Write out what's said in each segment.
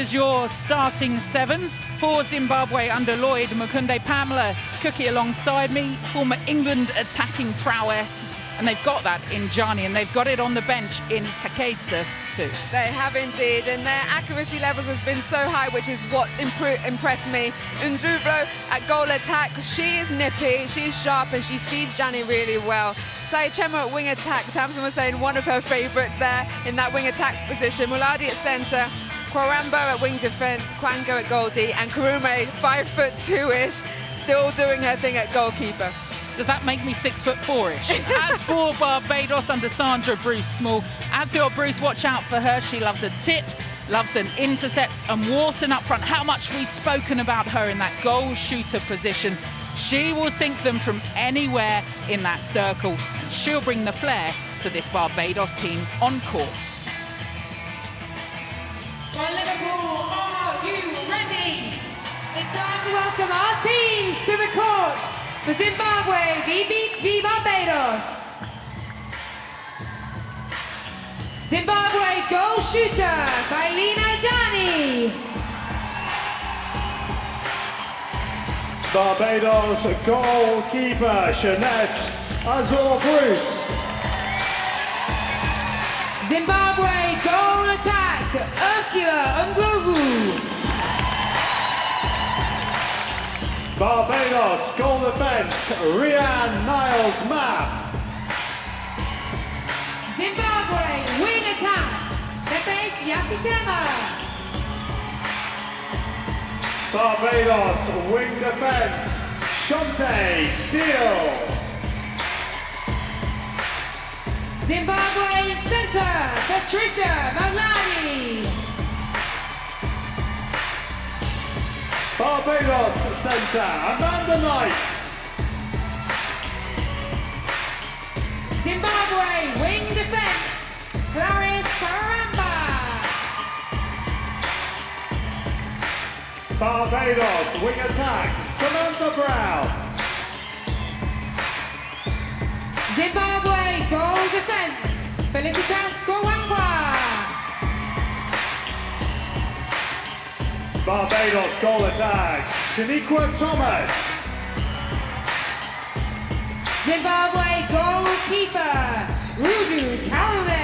as your starting sevens. For Zimbabwe under Lloyd, Mukunde, Pamela Cookie alongside me, former England attacking prowess. And they've got that in Jani, and they've got it on the bench in Takeda too. They have indeed, and their accuracy levels has been so high, which is what impressed me. Ndrublo at goal attack, she is nippy, she's sharp, and she feeds Jani really well. Sayachema at wing attack, Tamsin was saying one of her favourites there in that wing attack position. Muladi at centre, Kwarambo at wing defence, Kwango at goalie, and Karume, 5'2"-ish, still doing her thing at goalkeeper. Does that make me 6'4"-ish? As for Barbados under Sandra Bruce Small, as your Bruce, watch out for her. She loves a tip, loves an intercept, and Wharton up front. How much we've spoken about her in that goal shooter position. She will sink them from anywhere in that circle, and she'll bring the flair to this Barbados team on court. Well, Liverpool, are you ready? It's time to welcome our teams to the court. For Zimbabwe v Barbados. Zimbabwe goal shooter, Kailina Jani. Barbados goalkeeper, Jeanette Azor-Bruce. Zimbabwe goal attack, Ursula Nglovu. Barbados goal defence, Rianne Niles-Mapp. Zimbabwe wing attack, Defense Yatitema. Barbados wing defence, Shante Seal. Zimbabwe centre, Patricia Malani. Barbados centre, Amanda Knight. Zimbabwe wing defence, Clarice Karamba. Barbados wing attack, Samantha Brown. Zimbabwe goal defence, Felicitas Kawangwa. Barbados goal attack, Shaniqua Thomas. Zimbabwe goalkeeper, Rudu Karume.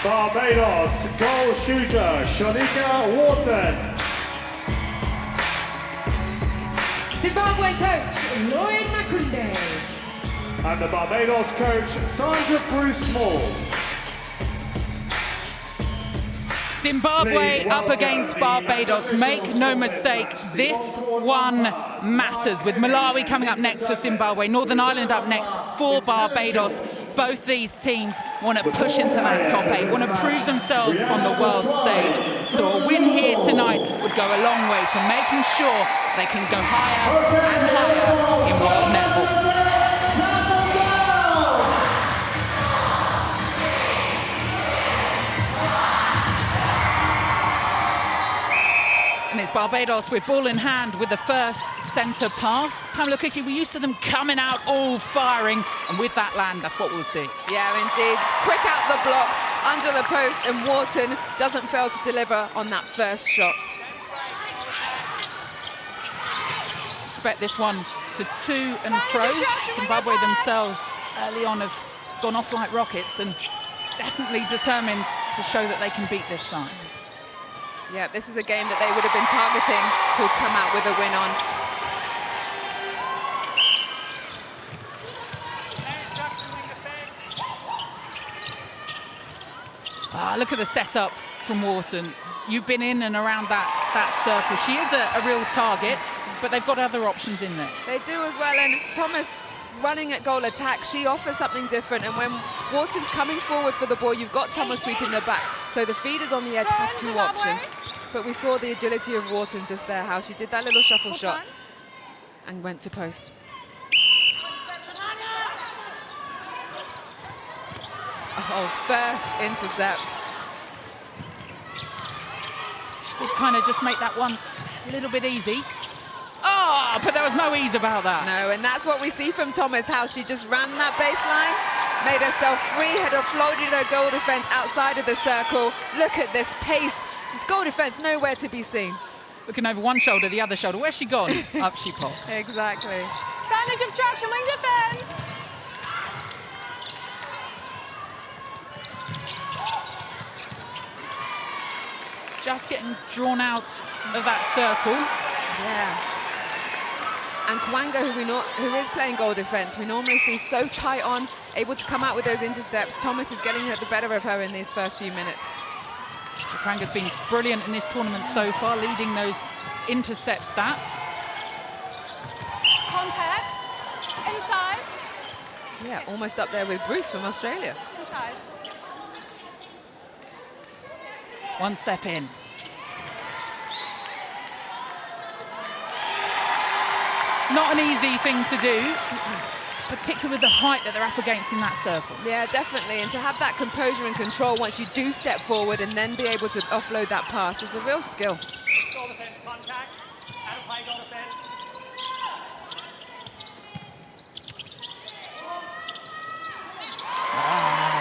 Barbados goal shooter, Shanika Wharton. Zimbabwe coach, Lloyd Makunde. And the Barbados coach, Sandra Bruce Small. Zimbabwe up against Barbados. Make no mistake, this one matters. With Malawi coming up next for Zimbabwe, Northern Ireland up next for Barbados. Both these teams want to push into that top 8, want to prove themselves on the world stage. So a win here tonight would go a long way to making sure they can go higher and higher in world netball. And it's Barbados with ball in hand with the first centre pass. Pamela Cookie, we're used to them coming out all firing, and with that land, that's what we'll see. Yeah, indeed. Quick out the blocks, under the post, and Wharton doesn't fail to deliver on that first shot. Expect this one to to and fro. Zimbabwe themselves early on have gone off like rockets and definitely determined to show that they can beat this side. Yeah, this is a game that they would have been targeting to come out with a win on. Look at the setup from Wharton. You've been in and around that circle. She is a real target, but they've got other options in there. They do as well, and Thomas running at goal attack, she offers something different, and when Wharton's coming forward for the ball, you've got Thomas sweeping the back. So the feeders on the edge have two options, but we saw the agility of Wharton just there, how she did that little shuffle shot and went to post. Oh, first intercept. She did kind of just make that one a little bit easy. Oh, but there was no ease about that. No, and that's what we see from Thomas, how she just ran that baseline made herself free, had offloaded her goal defense outside of the circle. Look at this pace. Goal defense nowhere to be seen. Looking over one shoulder, the other shoulder. Where's she gone? Up she pops. Exactly. Damage obstruction, wing defense. Just getting drawn out of that circle. Yeah. And Kwanga, who is playing goal defense, we normally see so tight on, able to come out with those intercepts. Thomas is getting the better of her in these first few minutes. Kwanga's been brilliant in this tournament so far, leading those intercept stats. Contact. Inside. Yeah, almost up there with Bruce from Australia. Inside. One step in. Not an easy thing to do, particularly with the height that they're up against in that circle. Yeah, definitely. And to have that composure and control once you do step forward and then be able to offload that pass is a real skill. Goal defense contact. Out of play goal defense.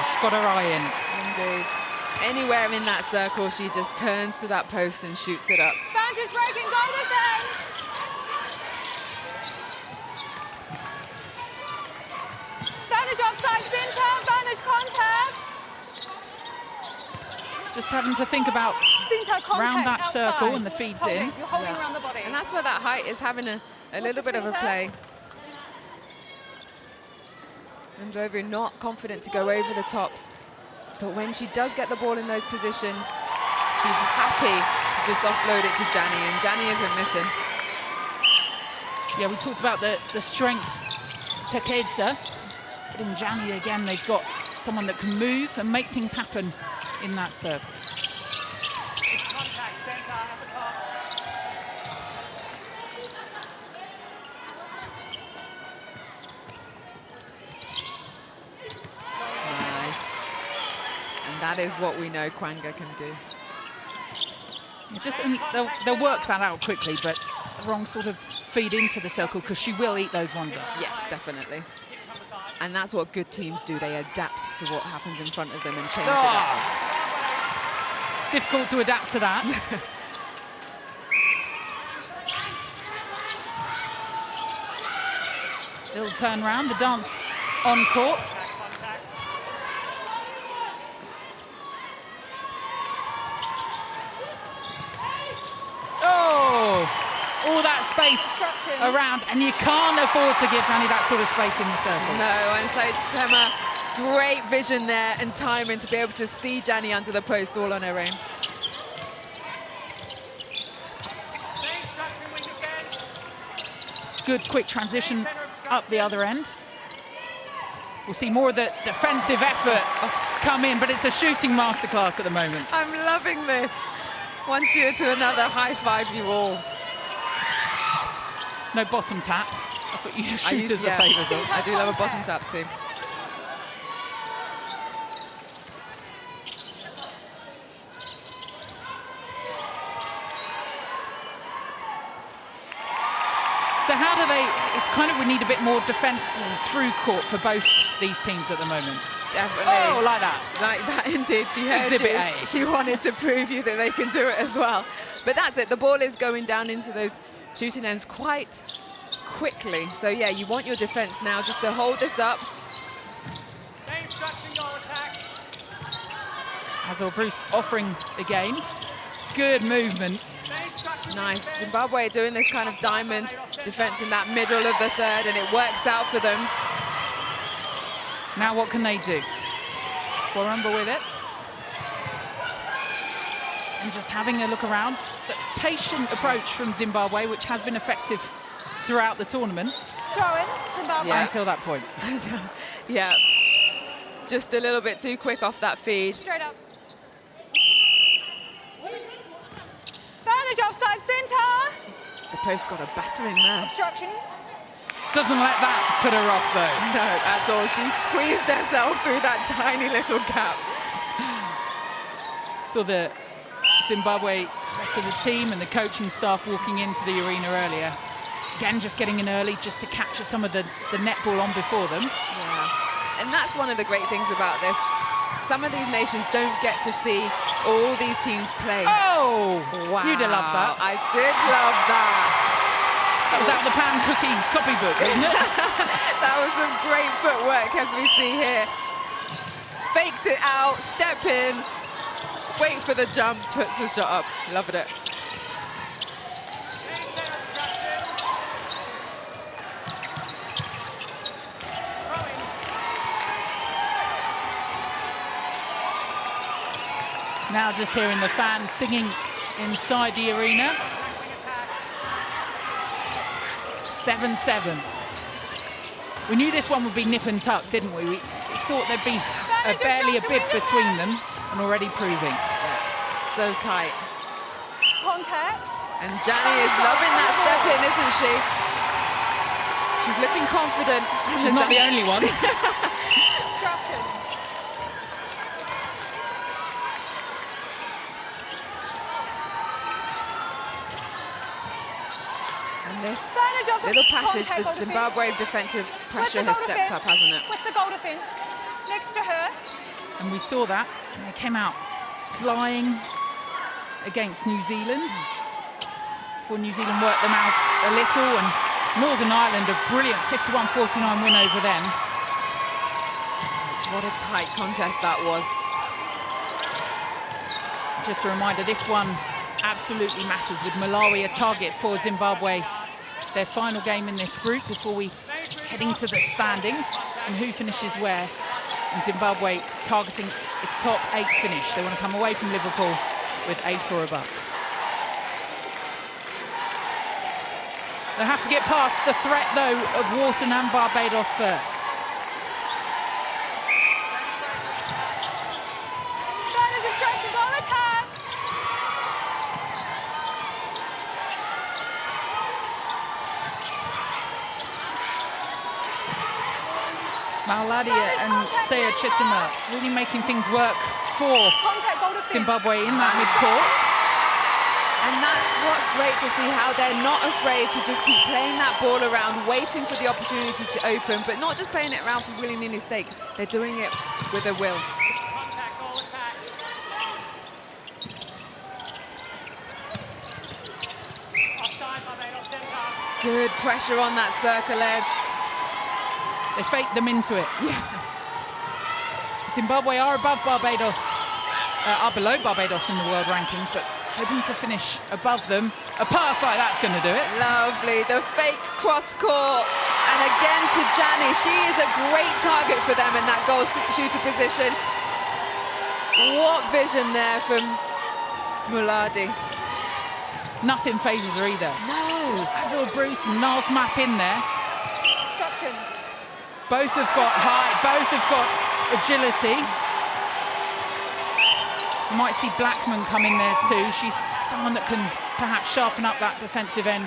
She's got her eye in. Indeed. Anywhere in that circle, she just turns to that post and shoots it up. Boundaries breaking, goal defense. Vantage offside, Zinta, vantage contact. Just having to think about Zinta contact round that outside. circle and the feeds in. You're holding Yeah. around the body. And that's where that height is having a little bit of a play. And Androvu not confident to go over the top. But when she does get the ball in those positions, she's happy to just offload it to Jani, and Jani isn't missing. Yeah, we talked about the strength to Kedza, but in Jani again, they've got someone that can move and make things happen in that circle. Contact centre at the top. Nice. And that is what we know Kwanga can do. And they'll work that out quickly, but it's the wrong sort of feed into the circle because she will eat those ones up. Yes, definitely. And that's what good teams do. They adapt to what happens in front of them and change it up. Difficult to adapt to that. Little turn round, the dance on court. Oh, all that space around, and you can't afford to give Jani that sort of space in the circle. No, and so Tema, great vision there and timing to be able to see Jani under the post all on her own. Good quick transition up the other end. We'll see more of the defensive effort come in, but it's a shooting masterclass at the moment. I'm loving this. One shooter to another, high five you all. No bottom taps. That's what you shooters are yeah, favours of. I do love a bottom tap too. So how do they, it's kind of, we need a bit more defence through court for both these teams at the moment. Definitely. Oh, like that. Like that indeed. She heard Exhibit you. A. She wanted to prove you that they can do it as well. But that's it. The ball is going down into those shooting ends quite quickly. So yeah, you want your defence now just to hold this up. Instruction goal attack. Azor Bruce offering again. Good movement. Nice. Zimbabwe doing this kind of diamond defence in that middle of the third, and it works out for them. Now what can they do? Warumba with it. And just having a look around. The patient approach from Zimbabwe, which has been effective throughout the tournament. Throw in, Zimbabwe. Yeah. Until that point. Yeah. Just a little bit too quick off that feed. Straight up. Vantage offside, Zinta. The post got a battering there. Obstruction. Doesn't let that put her off though. No, at all. She squeezed herself through that tiny little gap. Saw the Zimbabwe rest of the team and the coaching staff walking into the arena earlier. Again, just getting in early just to capture some of the netball on before them. Yeah. And that's one of the great things about this. Some of these nations don't get to see all these teams play. Oh! Wow. You'd have loved that. I did love that. That was out of the Pam Cookie copybook, wasn't it? That was some great footwork, as we see here. Faked it out, step in, wait for the jump, puts the shot up. Loved it. Now just hearing the fans singing inside the arena. 7-7. We knew this one would be nip and tuck, didn't we? We thought there'd be barely a bib between them, and already proving. So tight. Contact. And Gianni is loving that step in, isn't she? She's looking confident. She's not the only one. Obstruction. And this little passage, the Zimbabwe defensive pressure has stepped up, hasn't it? With the goal defense next to her. And we saw that. And they came out flying against New Zealand. Before New Zealand worked them out a little, and Northern Ireland, a brilliant 51-49 win over them. What a tight contest that was. Just a reminder, this one absolutely matters, with Malawi a target for Zimbabwe. Their final game in this group before we head into the standings and who finishes where. And Zimbabwe targeting a top 8 finish. They want to come away from Liverpool with 8 or above. They have to get past the threat, though, of Wharton and Barbados first. China's obstruction, goal attack. Mauladia and Seya Chitima really making things work for Contact, goal defense. Zimbabwe in that mid-court. And that's what's great to see, how they're not afraid to just keep playing that ball around, waiting for the opportunity to open, but not just playing it around for willy-nilly's sake. They're doing it with a will. Contact, goal attack. Offside, Barbados, center. Good pressure on that circle edge. They faked them into it. Zimbabwe are above Barbados, are below Barbados in the world rankings, but hoping to finish above them. A pass like that's going to do it. Lovely, the fake cross court. And again to Gianni, she is a great target for them in that goal shooter position. What vision there from Muladi. Nothing phases her either. No. Azor Bruce and Niles Mapp in there. Obstruction. Both have got height, both have got agility. You might see Blackman come in there too. She's someone that can perhaps sharpen up that defensive end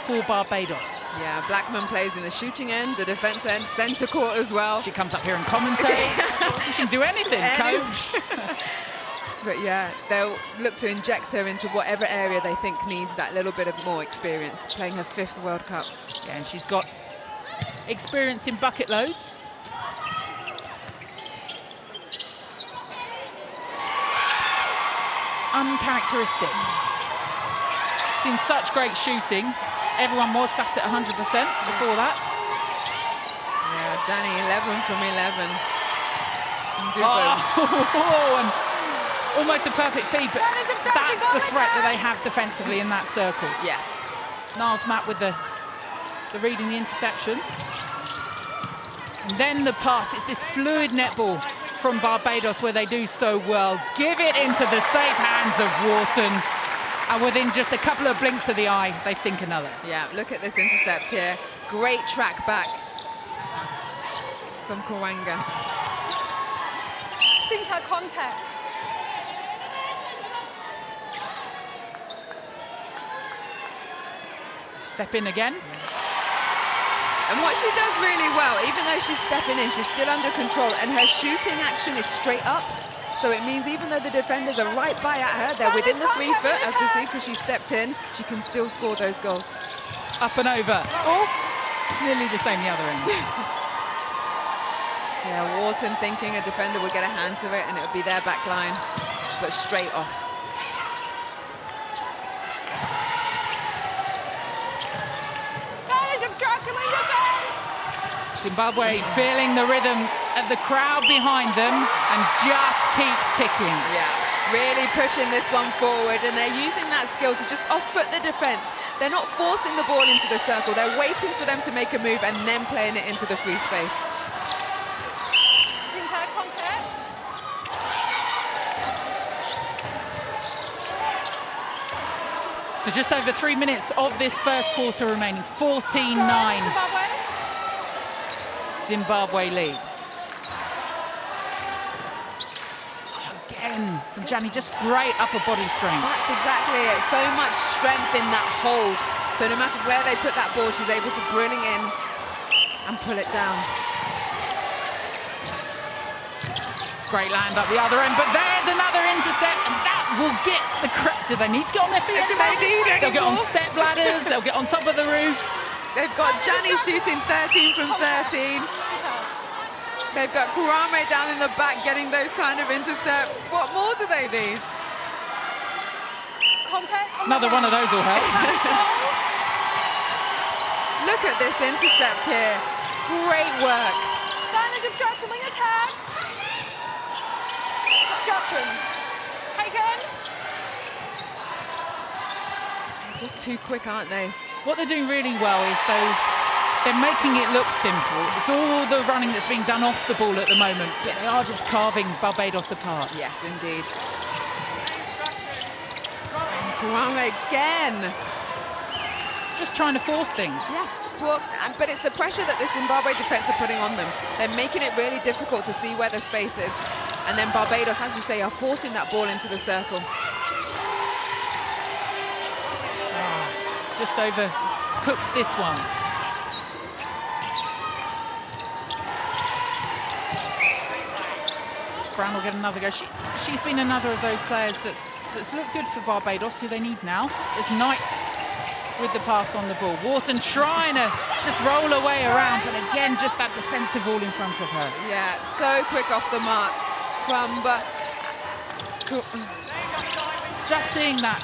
for Barbados. Yeah, Blackman plays in the shooting end, the defence end, centre court as well. She comes up here and commentates. She can do anything, coach. But yeah, they'll look to inject her into whatever area they think needs that little bit of more experience, playing her 5th World Cup. Yeah, and she's got experience in bucket loads. Uncharacteristic. Seen such great shooting. Everyone was sat at 100% before that. Yeah, Gianni 11 from 11. Oh, and almost a perfect feed, but that's the threat that they have defensively in that circle. Yes. Niles Mapp with the read and the interception. And then the pass. It's this fluid netball from Barbados where they do so well. Give it into the safe hands of Wharton. And within just a couple of blinks of the eye, they sink another. Yeah, look at this intercept here. Great track back from Kawanga. Sync her contacts. Step in again. And what she does really well, even though she's stepping in, she's still under control, and her shooting action is straight up. So it means even though the defenders are right by at her, they're within the 3 foot, as we see, because she stepped in, she can still score those goals. Up and over. Oh, nearly the same the other end. Yeah, Wharton thinking a defender would get a hand to it and it would be their back line, but straight off. Obstruction, wing defense. Zimbabwe feeling the rhythm of the crowd behind them and just keep ticking. Yeah, really pushing this one forward, and they're using that skill to just off-foot the defense. They're not forcing the ball into the circle. They're waiting for them to make a move and then playing it into the free space. Contact. So just over 3 minutes of this first quarter remaining. 14-9. Zimbabwe. Zimbabwe lead. Again from Gianni, just great upper body strength. That's exactly it. So much strength in that hold. So no matter where they put that ball, she's able to bring it in and pull it down. Great land up the other end, but there's another intercept, and that will get the do they need to get on their feet? Do they need any They'll get on more? step ladders, they'll get on top of the roof. They've got Gianni shooting 13 from 13. They've got Kurame down in the back getting those kind of intercepts. What more do they need? Contact. Another one of those will help. Look at this intercept here. Great work. Advantage obstruction, wing attack. Obstruction. Taken. They're just too quick, aren't they? What they're doing really well is they're making it look simple. It's all the running that's being done off the ball at the moment, but they are just carving Barbados apart. Yes, indeed. And Kurame again. Just trying to force things. Yeah, but it's the pressure that the Zimbabwe defense are putting on them. They're making it really difficult to see where the space is. And then Barbados, as you say, are forcing that ball into the circle. Just over cooks this one. Brown will get another go. She's been another of those players that's looked good for Barbados, who they need now. It's Knight with the pass on the ball. Wharton trying to just roll her way around, but again, just that defensive wall in front of her. Yeah, so quick off the mark. Crumber. Just seeing that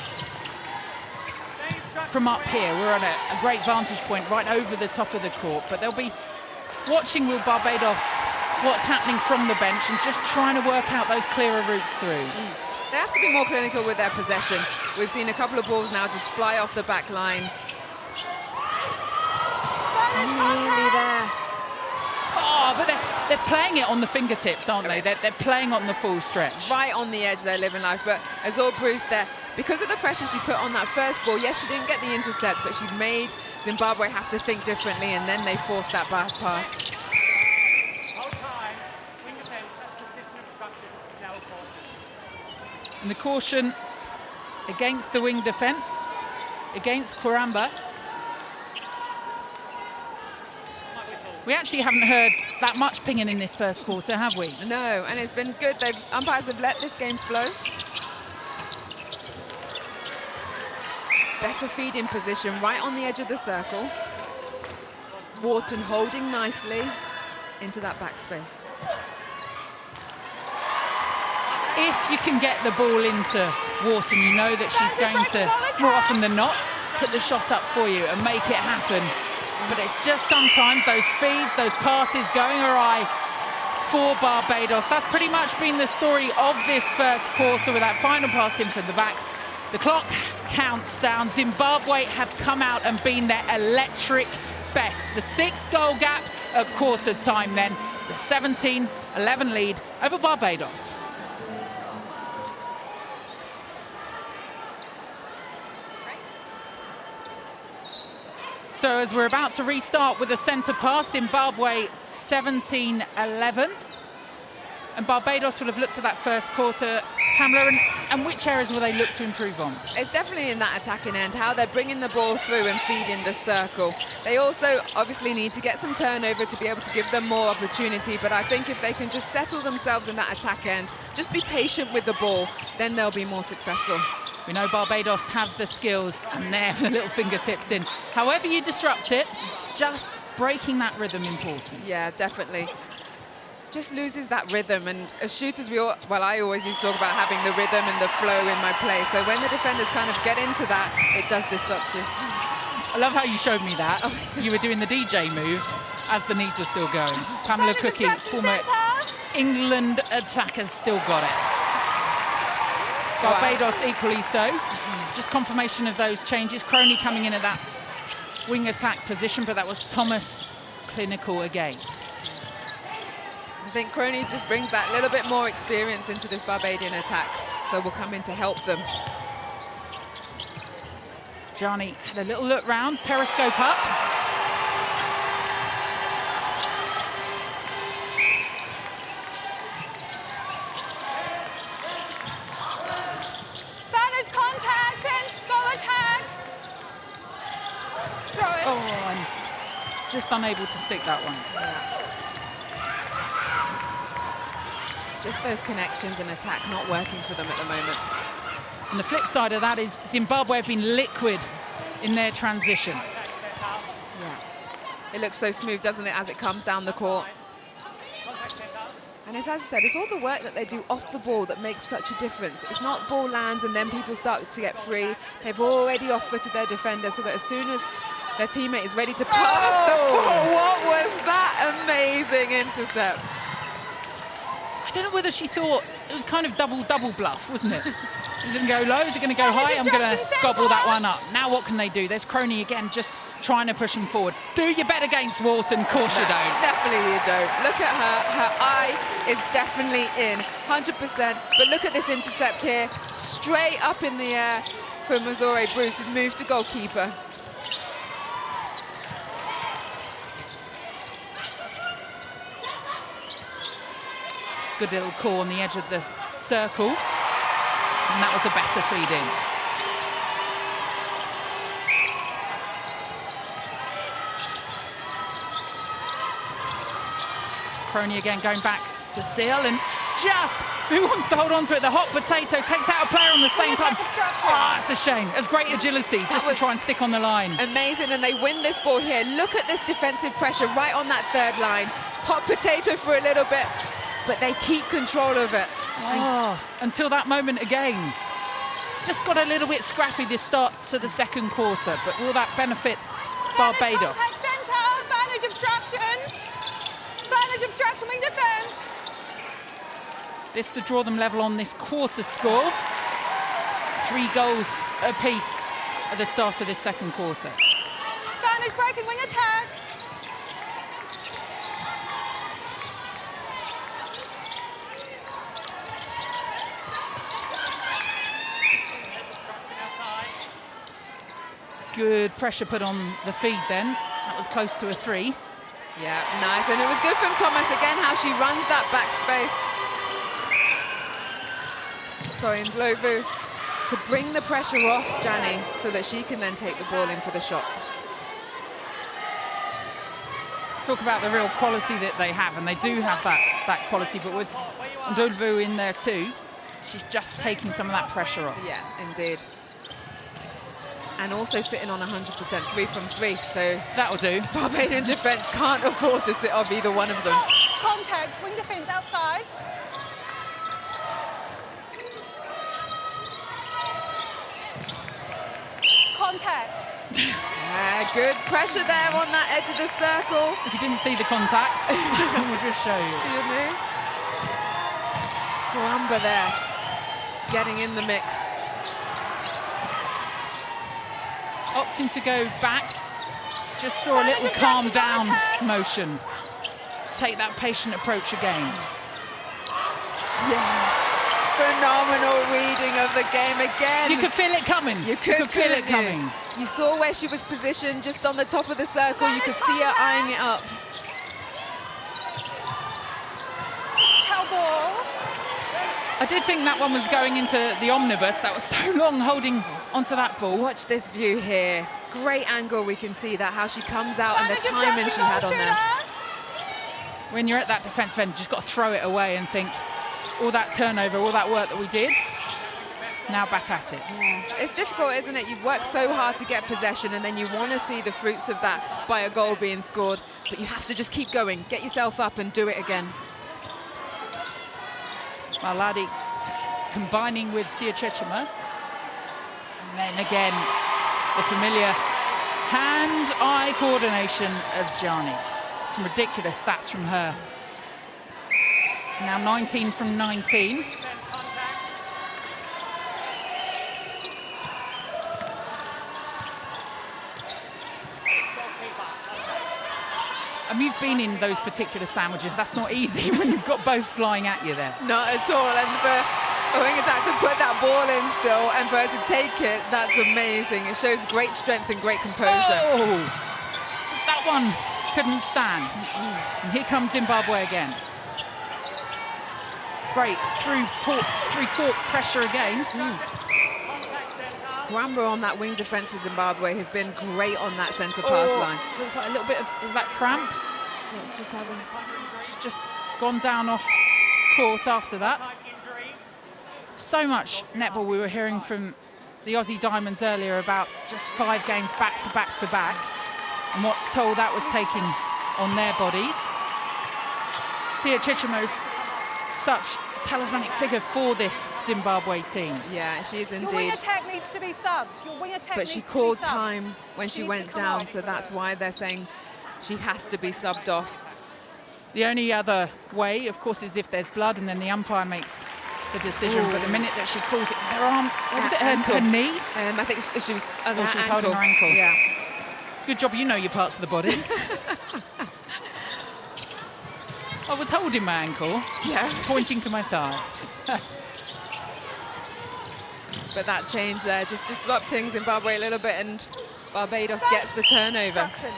from up here, we're on a great vantage point right over the top of the court, but they'll be watching with Barbados what's happening from the bench and just trying to work out those clearer routes through. They have to be more clinical with their possession. We've seen a couple of balls now just fly off the back line. Nearly there. Oh, but they're playing it on the fingertips, aren't they? They're playing on the full stretch. Right on the edge, they're living life. But Azor Bruce there, because of the pressure she put on that first ball, yes, she didn't get the intercept, but she made Zimbabwe have to think differently, and then they forced that back pass. Whole time. Wing defense. That's consistent obstruction. It's now a caution. And the caution against the wing defence, against Kwaramba. We actually haven't heard that much pinging in this first quarter, have we? No, and it's been good. Umpires have let this game flow. Better feeding position right on the edge of the circle. Wharton holding nicely into that backspace. If you can get the ball into Wharton, you know that she's going to, more often than not, put the shot up for you and make it happen. But it's just sometimes those feeds, those passes going awry for Barbados. That's pretty much been the story of this first quarter with that final pass in from the back. The clock counts down. Zimbabwe have come out and been their electric best. The 6-goal gap at quarter time then. The 17-11 lead over Barbados. So as we're about to restart with a centre pass, Zimbabwe 17-11. And Barbados will have looked at that first quarter, Pamela, and which areas will they look to improve on? It's definitely in that attacking end, how they're bringing the ball through and feeding the circle. They also obviously need to get some turnover to be able to give them more opportunity, but I think if they can just settle themselves in that attack end, just be patient with the ball, then they'll be more successful. We know Barbados have the skills, and they're the little fingertips in. However you disrupt it, just breaking that rhythm important. Yeah, definitely. just loses that rhythm. And as shooters, I always used to talk about having the rhythm and the flow in my play. So when the defenders kind of get into that, it does disrupt you. I love how you showed me that. You were doing the DJ move as the knees were still going. Pamela Cookie, former England attacker, still got it. Barbados equally so. Just confirmation of those changes. Crony coming in at that wing attack position, but that was Thomas clinical again. I think Crony just brings that little bit more experience into this Barbadian attack, so will come in to help them. Gianni had a little look round, periscope up. Banners, contacts, and goal attack. Throw it. Oh, and just unable to stick that one. Just those connections and attack not working for them at the moment. And the flip side of that is Zimbabwe have been liquid in their transition. Yeah. It looks so smooth, doesn't it, as it comes down the court. And it's, as I said, it's all the work that they do off the ball that makes such a difference. It's not ball lands and then people start to get free. They've already off-footed their defender so that as soon as their teammate is ready to pass the ball, what was that amazing intercept? I don't know whether she thought it was kind of double bluff, wasn't it? Is it going to go low? Is it going to go high? I'm going to gobble that one up. Now what can they do? There's Crony again, just trying to push him forward. Do your bet against Wharton? Of course you don't. Definitely you don't. Look at her. Her eye is definitely in, 100%. But look at this intercept here. Straight up in the air for Mazore Bruce, who moved to goalkeeper. Good little call on the edge of the circle. And that was a better feed-in. Crony again going back to Seal, and just, who wants to hold on to it? The hot potato takes out a player on the same time. Ah, it's a shame. It's great agility just to try and stick on the line. Amazing, and they win this ball here. Look at this defensive pressure right on that third line. Hot potato for a little bit, but they keep control of it. Oh, until that moment again. Just got a little bit scrappy this start to the second quarter, but will that benefit Barbados? Advantage obstruction, wing defense. This to draw them level on this quarter score. 3 goals apiece at the start of this second quarter. Advantage breaking, wing attack. Good pressure put on the feed then. That was close to a 3. Yeah, nice, and it was good from Thomas again, how she runs that back space. Sorry, and Ndlovu to bring the pressure off Gianni so that she can then take the ball in for the shot. Talk about the real quality that they have, and they do have that quality, but with Ndlovu in there too, she's just taking some of that pressure off. Yeah, indeed. And also sitting on 100%, 3 from 3, so that'll do. Barbadian defence can't afford to sit off either one of them. Contact, wing defence outside. Contact. Good pressure there on that edge of the circle. If you didn't see the contact, we'll just show you. You know? Karamba there, getting in the mix. Opting to go back, just saw a little calm down motion. Take that patient approach again. Yes, phenomenal reading of the game again. You could feel it coming. You could feel it coming. You saw where she was positioned, just on the top of the circle. You could see her eyeing it up. Ball. I did think that one was going into the omnibus. That was so long holding onto that ball. Watch this view here. Great angle, we can see that, how she comes out and the timing she had on there. When you're at that defensive end, you just got to throw it away and think, all that turnover, all that work that we did, now back at it. Yeah. It's difficult, isn't it? You've worked so hard to get possession and then you want to see the fruits of that by a goal being scored, but you have to just keep going, get yourself up and do it again. Maladi combining with Sia Chechema. And then again, the familiar hand-eye coordination of Gianni. Some ridiculous stats from her. Now 19 from 19. You've been in those particular sandwiches. That's not easy when you've got both flying at you there. Not at all. And for Wing Attack to put that ball in still and for her to take it, that's amazing. It shows great strength and great composure. Oh, just that one couldn't stand. And here comes Zimbabwe again. Great three-court pressure again. Gwamba on that wing defense for Zimbabwe has been great on that centre pass line. Looks like a little bit of, is that cramp? Yeah, it's just having... She's just gone down off court after that. So much netball we were hearing from the Aussie Diamonds earlier about just 5 games back to back to back and what toll that was taking on their bodies. Sia Chichemo's such a talismanic figure for this Zimbabwe team. Yeah, she is Your wing indeed. attack needs to be subbed. Your wing attack But she needs called to be subbed. time when she went down, so that's why they're saying she has to be subbed off. The only other way, of course, is if there's blood and then the umpire makes the decision. Ooh. But the minute that she calls it, is her arm, what was it, her knee? I think she was, She was holding her ankle. Yeah. Good job, you know your parts of the body. I was holding my ankle, Yeah. pointing to my thigh. But that change there, just disrupting Zimbabwe a little bit, and Barbados gets the turnover. Obstruction.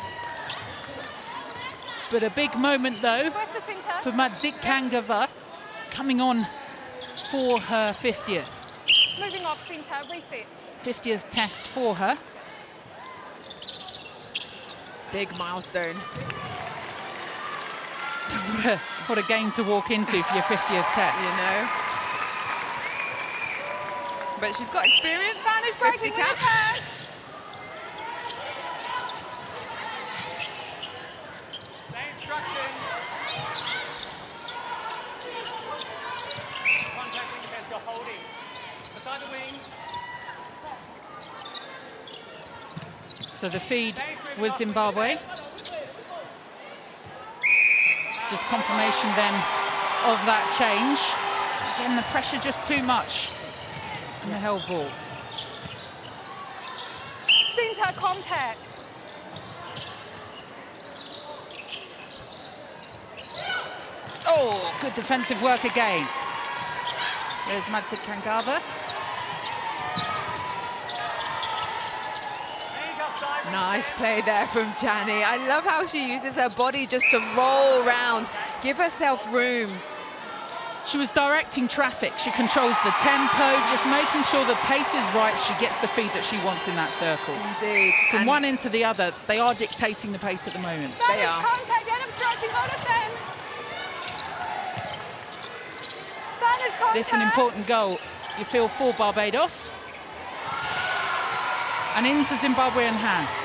But a big moment, though, Work the centre. for Madzik Kangava, coming on for her 50th. Moving off centre, reset. 50th test for her. Big milestone. What a game to walk into for your 50th test. You know. But she's got experience, Advantage 50 breaking wing caps. attack. Instruction. Contacting defense, you're holding. Beside the wing. So the feed with Zimbabwe. Just confirmation then of that change. Again, the pressure just too much in the held ball. Centre contact. Oh, good defensive work again. There's Madzik Kangava. Nice play there from Gianni. I love how she uses her body just to roll around, give herself room. She was directing traffic. She controls the tempo, just making sure the pace is right. She gets the feed that she wants in that circle. Indeed. From And one end to the other, they are dictating the pace at the moment. They Advantage are. contact and obstruction, go defense. Advantage contact. This is an important goal, you feel, for Barbados. And into Zimbabwean hands.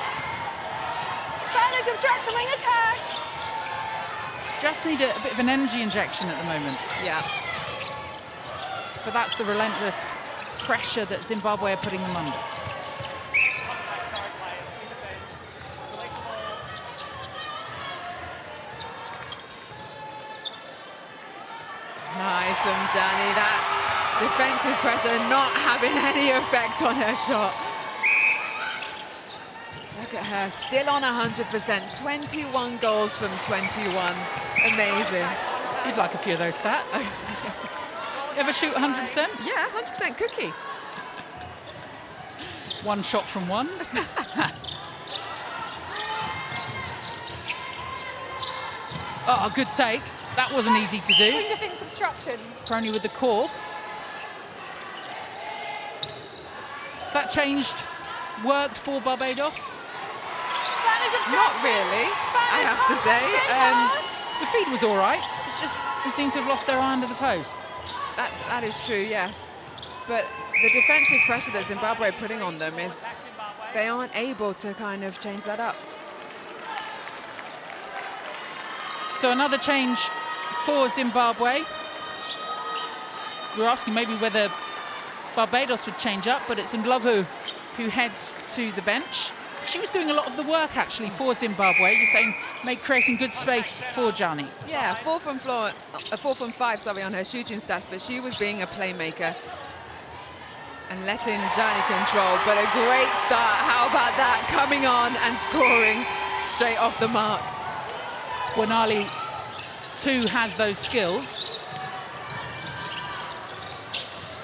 Advantage obstruction, wing attack. Just need a bit of an energy injection at the moment. Yeah. But that's the relentless pressure that Zimbabwe are putting them under. Nice from Gianni. That defensive pressure not having any effect on her shot. Look at her, still on 100%. 21 goals from 21. Amazing. You'd like a few of those stats. You ever shoot 100%? Yeah, 100% cookie. One shot from one. Oh, good take. That wasn't easy to do. Wing defense obstruction. Crony with the core. Has that changed, worked for Barbados? Advantage obstruction. Not really, I have to say. The feed was all right. It's just they seem to have lost their eye under the post. That is true, yes. But the defensive pressure that Zimbabwe are putting on them is they aren't able to kind of change that up. So another change for Zimbabwe. we're asking maybe whether Barbados would change up, but it's Zimbabwe who heads to the bench. She was doing a lot of the work actually for Zimbabwe. You're saying creating good space for Gianni. Yeah, 4 from 5, sorry, on her shooting stats, but she was being a playmaker and letting Gianni control. But a great start. How about that? Coming on and scoring straight off the mark. Wanali too has those skills.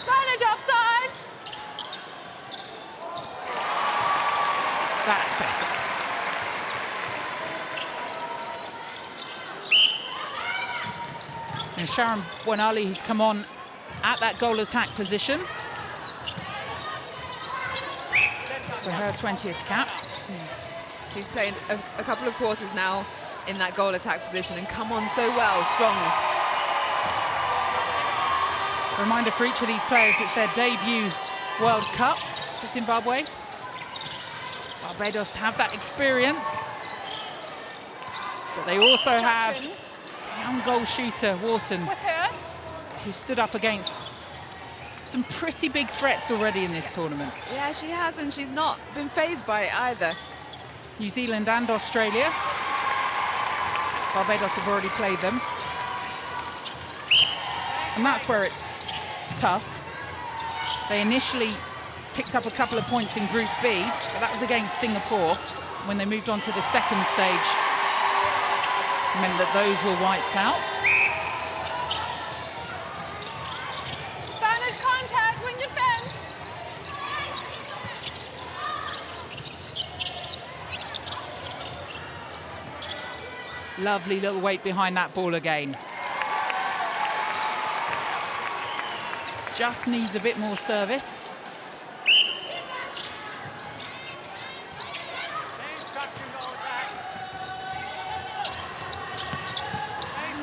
Manage offside. That's better. And Sharon Wanali, who's come on at that goal attack position for her 20th cap. She's played a couple of quarters now in that goal attack position and come on so well, strong. Reminder for each of these players, it's their debut World Cup for Zimbabwe. Barbados have that experience, but they also have a young goal shooter, Wharton, who stood up against some pretty big threats already in this tournament. Yeah, she has, and she's not been fazed by it either. New Zealand and Australia. Barbados have already played them. And that's where it's tough. They initially picked up a couple of points in Group B, but that was against Singapore. When they moved on to the second stage, it meant that those were wiped out. Manage contact, wing defense. Lovely little weight behind that ball again. Just needs a bit more service.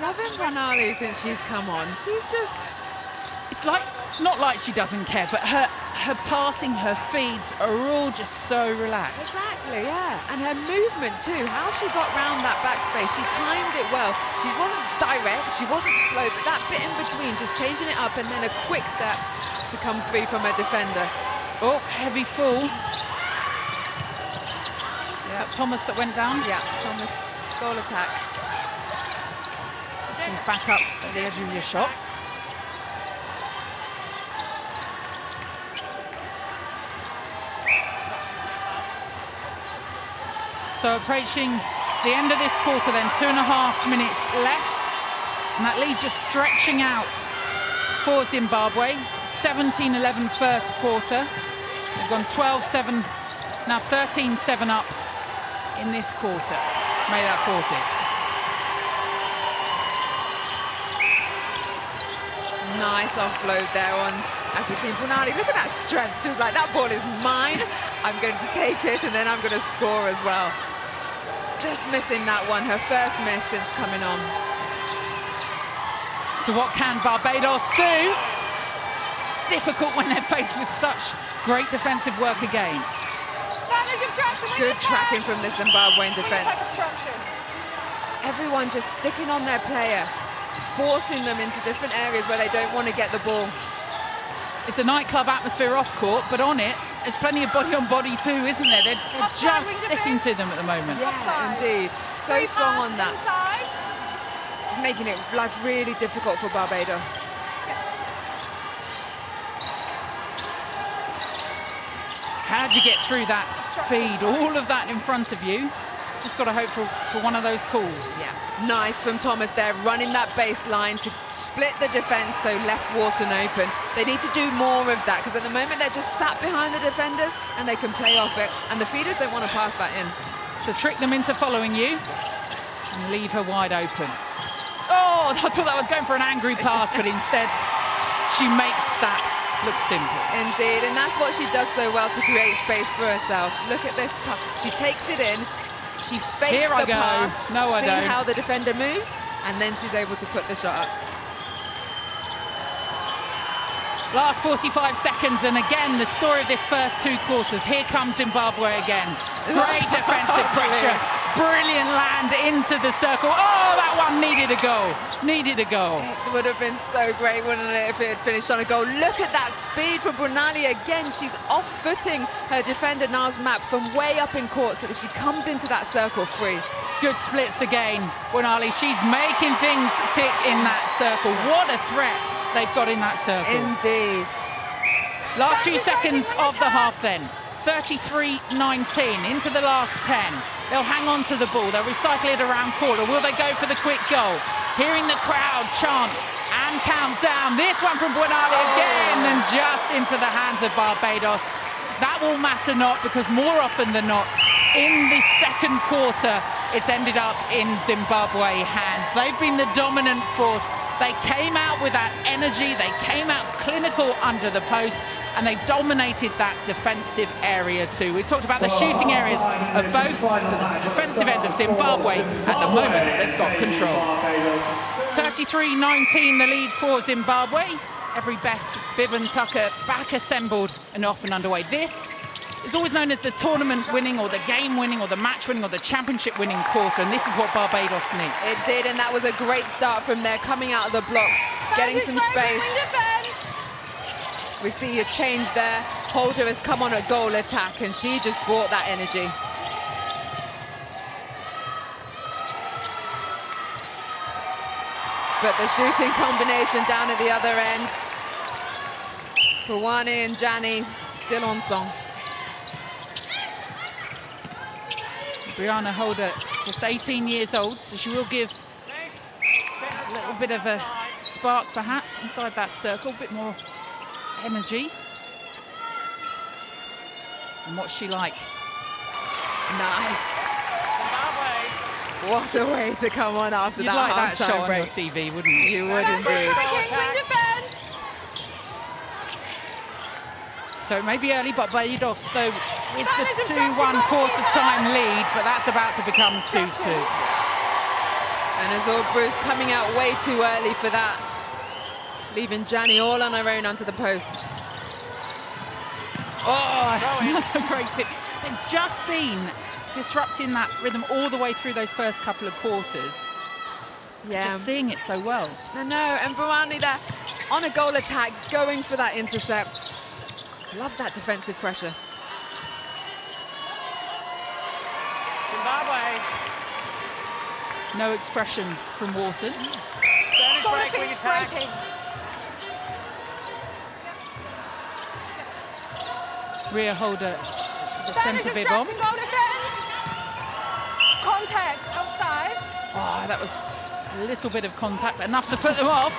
Loving Wanali since she's come on. She's just... It's like, not like she doesn't care, but her passing, her feeds are all just so relaxed. Exactly, yeah. And her movement too, how she got round that backspace. She timed it well. She wasn't direct, she wasn't slow, but that bit in between, just changing it up and then a quick step to come free from a defender. Oh, heavy fall. Is Yeah. that Thomas that went down? Yeah, Thomas, goal attack. He's back up at the edge of your shot. So approaching the end of this quarter then, 2.5 minutes left. And that lead just stretching out for Zimbabwe. 17-11 first quarter. They've gone 12-7, now 13-7 up in this quarter. Made that 40. Nice offload there on, as we've seen, Wanali. Look at that strength. She was like, that ball is mine. I'm going to take it, and then I'm going to score as well. Just missing that one, her first miss since coming on. So what can Barbados do? Difficult when they're faced with such great defensive work again. Good tracking from the Zimbabwean defence. Everyone just sticking on their player, forcing them into different areas where they don't want to get the ball. It's a nightclub atmosphere off court, but on it, there's plenty of body on body too, isn't there? They're just sticking to them at the moment. Yeah, indeed. So strong on that. It's making it life really difficult for Barbados. How'd you get through that feed? All of that in front of you. Just got to hope for one of those calls. Yeah, nice from Thomas there, running that baseline to split the defence, so left Wharton open. They need to do more of that, because at the moment they're just sat behind the defenders and they can play off it, and the feeders don't want to pass that in. So trick them into following you and leave her wide open. Oh, I thought that was going for an angry pass, but instead she makes that look simple. Indeed, and that's what she does so well to create space for herself. Look at this pass. She takes it in. She fakes the pass, no, I don't. See how the defender moves, and then she's able to put the shot up. Last 45 seconds, and again, the story of this first two quarters. Here comes Zimbabwe again. Great defensive pressure brilliant land into the circle. Oh, that one needed a goal. Needed a goal. It would have been so great, wouldn't it, if it had finished on a goal. Look at that speed for Brunali again. She's off-footing her defender, Naz Map, from way up in court so that she comes into that circle free. Good splits again, Brunali. She's making things tick in that circle. What a threat they've got in that circle. Indeed. Last few seconds of the half then. 33-19 into the last 10. They'll hang on to the ball. They'll recycle it around court, or will they go for the quick goal? Hearing the crowd chant and count down. This one from Brunali again, and just into the hands of Barbados. That will matter not, because more often than not, in the second quarter, it's ended up in Zimbabwe hands. They've been the dominant force. They came out with that energy. They came out clinical under the post, and they dominated that defensive area too. We talked about the shooting areas of both, but the defensive end of Zimbabwe at the moment has got control. 33-19 the lead for Zimbabwe. Every best bib and tucker back assembled and off and underway. This is always known as the tournament winning, or the game winning, or the match winning, or the championship winning quarter, and this is what Barbados need. It did, and that was a great start from there, coming out of the blocks, getting some space. We see a change there. Holder has come on a goal attack, and she just brought that energy. But the shooting combination down at the other end. Pawani and Jani still on song. Brianna Holder, just 18 years old, so she will give a little bit of a spark perhaps inside that circle, a bit more energy. And what's she like? Nice. Zimbabwe. What a way to come on after You'd that like that shot on break. your CV, wouldn't you? You would indeed. So it may be early, but Barbados, though, with the 2-1 quarter-time lead, but that's about to become 2-2. And Azor Bruce coming out way too early for that, leaving Jani all on her own onto the post. Oh, another great tip. They've just been disrupting that rhythm all the way through those first couple of quarters. Yeah. Just seeing it so well. I know, and Barani there on a goal attack, going for that intercept. Love that defensive pressure. Zimbabwe. No expression from Wharton. Spanish break, wing attack. Rhea Holder, the centre bib on. Contact outside. Oh, that was a little bit of contact, but enough to put them off.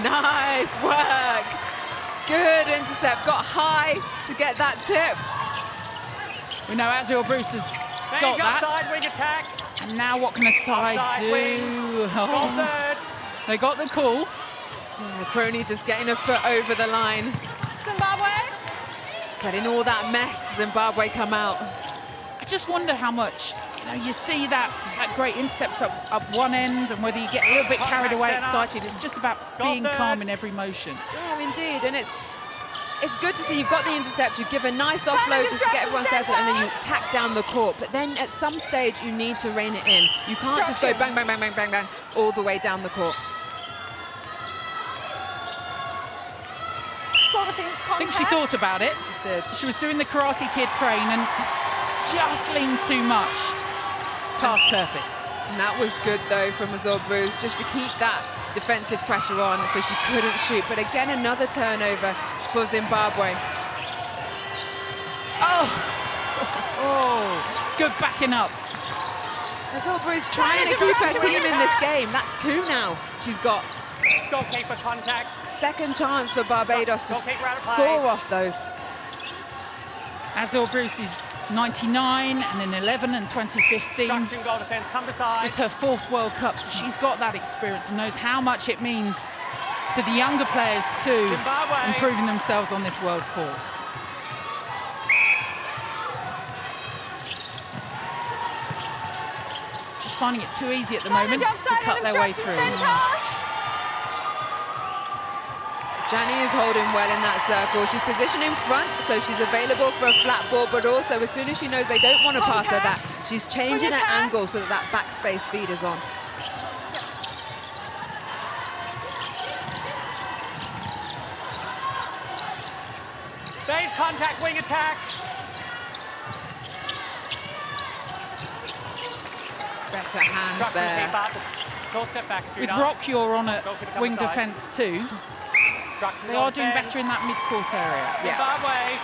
Nice work. Good intercept, got high to get that tip. We know Azure Bruce has got that. Outside, wing attack. And now what can a side Offside, do? wing. Oh, Third. they got the call. Yeah, Crony just getting a foot over the line. Zimbabwe. But in all that mess, Zimbabwe come out. I just wonder how much, you see that great intercept up one end, and whether you get a little bit carried away, excited. It's just about being calm in every motion. Yeah, indeed, and it's good to see you've got the intercept, you give a nice offload just to get everyone settled, and then you tack down the court. But then at some stage, you need to rein it in. You can't just go bang, bang, bang, bang, bang, bang, all the way down the court. I think she thought about it. She did. She was doing the Karate Kid crane and just leaned too much. Pass perfect. And that was good, though, from Azor Bruce, just to keep that defensive pressure on so she couldn't shoot. But again, another turnover for Zimbabwe. Oh, good backing up. Azor Bruce trying to keep her team in this game. That's 2 now. She's got Goalkeeper contact. second chance for Barbados to score off those. Azor Bruce is 99 and in 11 and 2015. Structuring goal defense, come beside. It's her 4th World Cup, so she's got that experience and knows how much it means to the younger players too, Zimbabwe. improving themselves on this world court. Just finding it too easy at the moment to cut their way through. Gianni is holding well in that circle. She's positioned in front, so she's available for a flat ball, but also as soon as she knows they don't want to pass her that, she's changing her angle so that that backspace feed is on. Base contact, wing attack. Better hands there. Full step back, With Rock, you're on a wing defence too. They are doing better in that mid-court area. Yeah. Zimbabwe.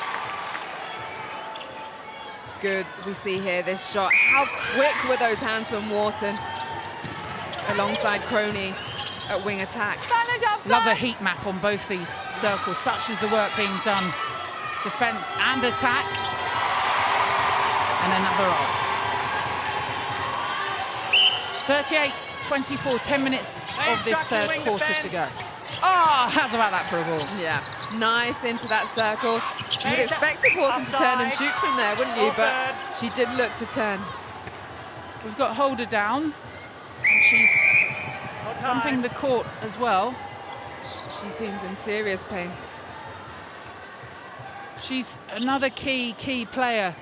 Good, we see here this shot. How quick were those hands from Wharton alongside Crony at wing attack. Love a heat map on both these circles. Such is the work being done. Defence and attack. And another off. 38-24, 10 minutes of this third quarter to go. Oh, how's about that for a ball? Yeah, nice into that circle. You'd expect Wharton to turn and shoot from there, wouldn't you? But she did look to turn. We've got Holder down. And she's thumping the court as well. She seems in serious pain. She's another key player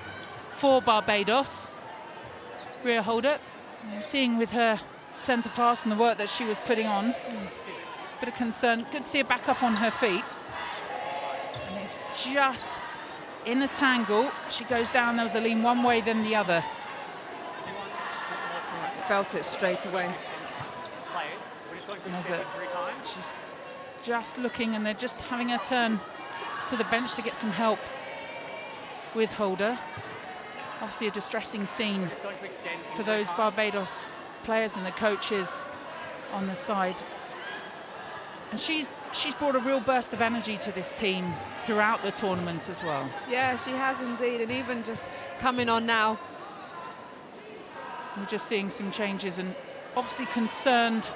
for Barbados. Rear Holder. You're seeing with her centre pass and the work that she was putting on. Bit of concern. Good to see her back up on her feet. And it's just in a tangle. She goes down. There was a lean one way, then the other. Felt it straight away. She's just looking, and they're just having her turn to the bench to get some help with Holder. Obviously a distressing scene for those Barbados players and the coaches on the side. And she's brought a real burst of energy to this team throughout the tournament as well. Yeah, she has indeed, and even just coming on now. We're just seeing some changes and obviously concerned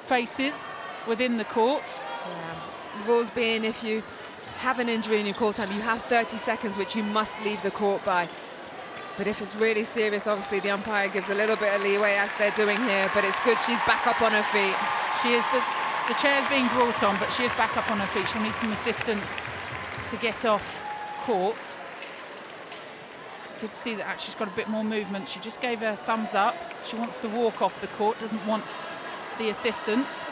faces within the court. Yeah. The rules being, if you have an injury in your court time, you have 30 seconds which you must leave the court by. But if it's really serious, obviously the umpire gives a little bit of leeway, as they're doing here, but it's good she's back up on her feet. She is, the chair's being brought on, but she is back up on her feet. She'll need some assistance to get off court. Good to see that she's got a bit more movement. She just gave her thumbs up. She wants to walk off the court, doesn't want the assistance.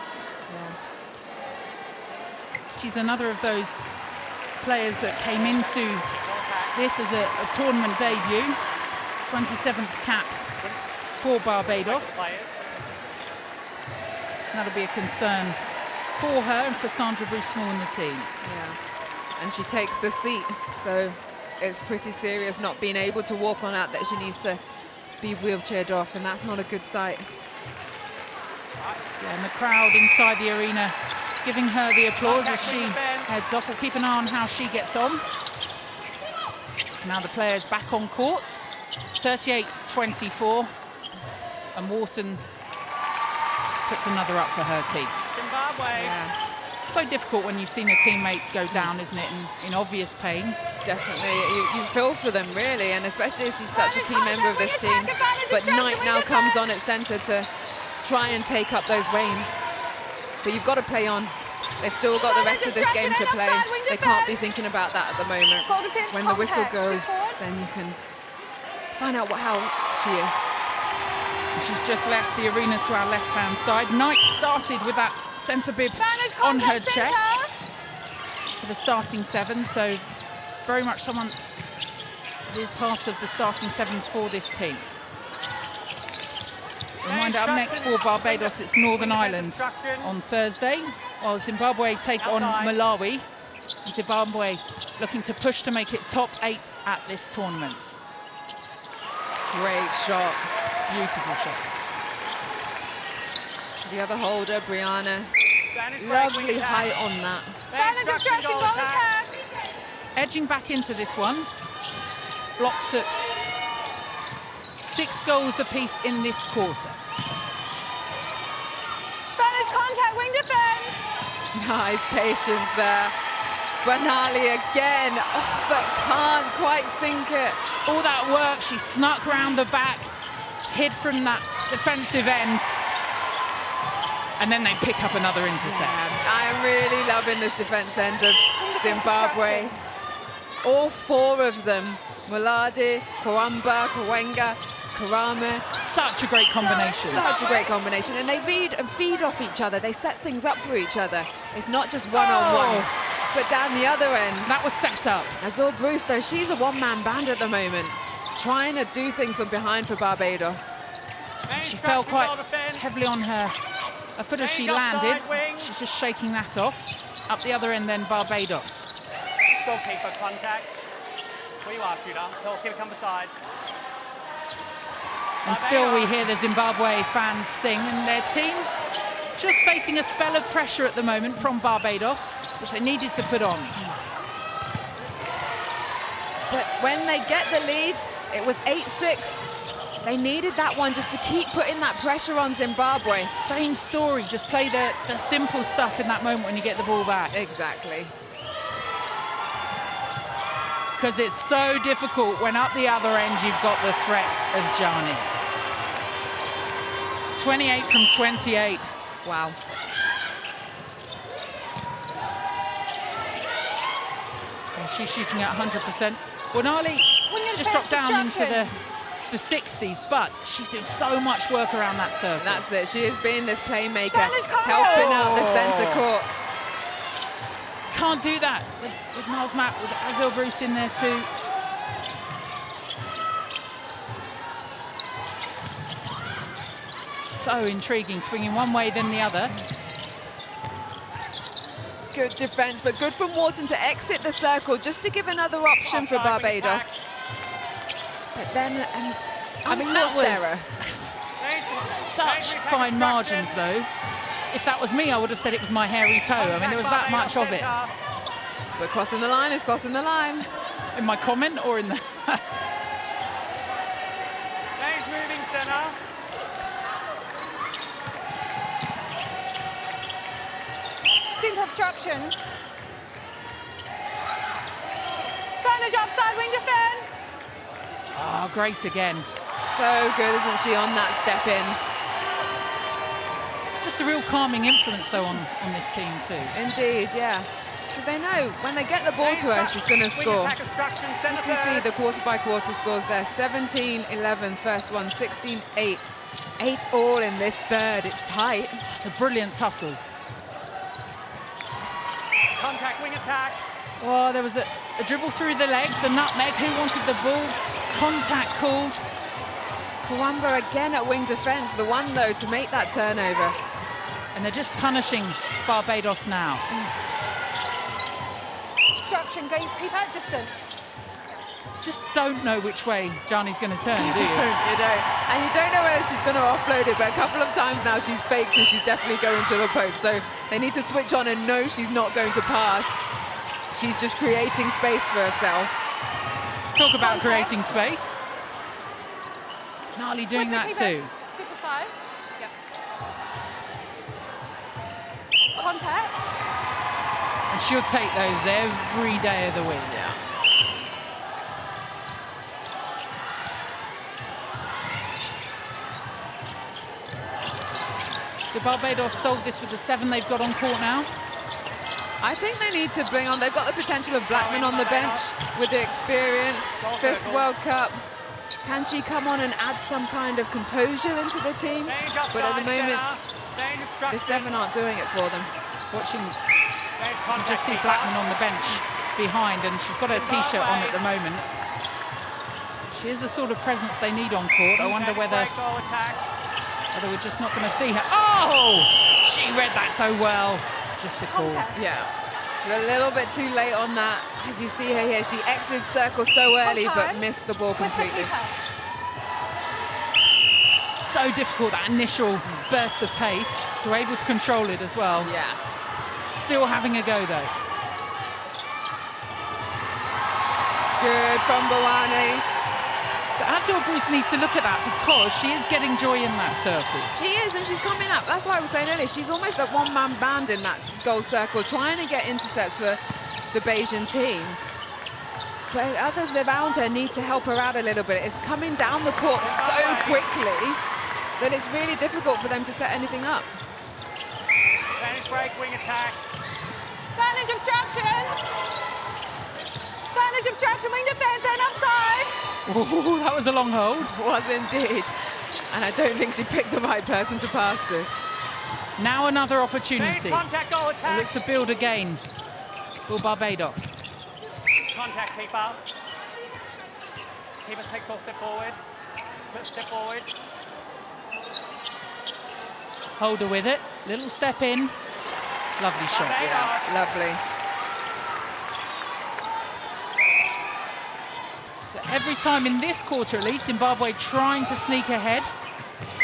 Yeah. She's another of those players that came into this as a tournament debut. 27th cap for Barbados. That'll be a concern for her and for Sandra Bruce-Small and the team. Yeah, and she takes the seat, so it's pretty serious not being able to walk on that she needs to be wheelchaired off, and that's not a good sight. Yeah, and the crowd inside the arena giving her the applause as she heads off. We'll keep an eye on how she gets on. Now the players back on court. 38-24, and Wharton puts another up for her team. Zimbabwe. Yeah. So difficult when you've seen a teammate go down, isn't it, in obvious pain. Definitely, you feel for them really, and especially as she's such a key member of this team. But Knight now comes on at centre to try and take up those reins. But you've got to play on. They've still got the rest of this game to play. They can't be thinking about that at the moment. When the whistle goes, then you can find out how she is. She's just left the arena to our left-hand side. Knight started with that centre bib on her chest for the starting seven, so very much someone that is part of the starting seven for this team. Reminder, up next for Barbados, it's Northern Ireland on Thursday, while Zimbabwe take on Malawi. And Zimbabwe looking to push to make it top 8 at this tournament. Great shot. Beautiful shot. The other holder, Brianna, lovely height on that. Edging back into this one. Blocked at 6 goals apiece in this quarter. Spanish contact, wing defence. Nice patience there. Banali again, but can't quite sink it. All that work, she snuck round the back, hid from that defensive end. And then they pick up another intercept. I am really loving this defense end of Zimbabwe. All four of them, Muladi, Kawamba, Kawenga, Karame. Such a great combination. Such a great combination. And they read and feed off each other. They set things up for each other. It's not just one-on-one, but down the other end. That was set up. Azor Bruce, though, she's a one-man band at the moment, trying to do things from behind for Barbados. She fell quite heavily on her foot as she landed. She's just shaking that off. Up the other end then, Barbados. Goalkeeper contact. Where you are, shooter. Goalkeeper come beside. And still we hear the Zimbabwe fans sing, and their team just facing a spell of pressure at the moment from Barbados, which they needed to put on. But when they get the lead, it was 8-6. They needed that one just to keep putting that pressure on Zimbabwe. Same story, just play the simple stuff in that moment when you get the ball back. Exactly. Because it's so difficult when up the other end you've got the threat of Jani. 28 from 28. Wow. And she's shooting at 100%. Bonali just dropped down into the 60s, but she's doing so much work around that circle. That's it. She has been this playmaker, helping out the centre court. Can't do that with Miles Mack, with Azor Bruce in there too. So intriguing, swinging one way then the other. Good defence, but good from Wharton to exit the circle, just to give another option for Barbados. But then, I mean, that was error. Such fine margins, though. If that was me, I would have said it was my hairy toe. I mean, there was that much of it. But crossing the line is crossing the line. In my comment or in the... Names moving centre. Into obstruction. Advantage offside wing defence. Oh, great again. So good, isn't she, on that step in? Just a real calming influence, though, on this team, too. Indeed, yeah. Because they know when they get the ball to her, she's going to score. You can see the quarter-by-quarter scores there. 17-11, first one, 16-8. 8 all in this third. It's tight. It's a brilliant tussle. Contact wing attack. Oh, there was a dribble through the legs, a nutmeg. Who wanted the ball? Contact called. Kawamba again at wing defence, the one, though, to make that turnover. And they're just punishing Barbados now. Obstruction, go keep out distance. Just don't know which way Jani's going to turn, do you? You don't. And you don't know whether she's going to offload it, but a couple of times now she's faked and she's definitely going to the post. So they need to switch on and know she's not going to pass. She's just creating space for herself. Talk about creating space. Gnarly doing that too. Stick aside. Yep. Contact. And she'll take those every day of the week. Yeah. Did Barbados solve this with the 7 they've got on court now? I think they need to bring on, they've got the potential of Blackman on the bench with the experience, 5th World Cup. Can she come on and add some kind of composure into the team? But at the moment, the 7 aren't doing it for them. Watching, you just see Blackman on the bench behind, and she's got her T-shirt on at the moment. She is the sort of presence they need on court. I wonder whether we're just not going to see her. Oh! She read that so well. Just the call. Yeah. She's a little bit too late on that. As you see her here, she exits circle so early, but missed the ball completely. So difficult, that initial burst of pace, to able to control it as well. Yeah. Still having a go, though. Good from Bawani. But Azor Bruce needs to look at that, because she is getting joy in that circle. She is, and she's coming up. That's why I was saying earlier, she's almost a one-man band in that goal circle, trying to get intercepts for the Bajan team. But others around her need to help her out a little bit. It's coming down the court so quickly that it's really difficult for them to set anything up. Big break, wing attack. Advantage obstruction. Advantage obstruction, wing defense, and offside. Ooh, that was a long hold. Was indeed. And I don't think she picked the right person to pass to. Now another Made opportunity. contact, goal They look attack. to build again for Barbados. Contact, keeper. Keeper takes 4 step forward. Step forward. Holder with it. Little step in. Lovely shot. Barbados. Lovely. So every time in this quarter, at least, Zimbabwe trying to sneak ahead.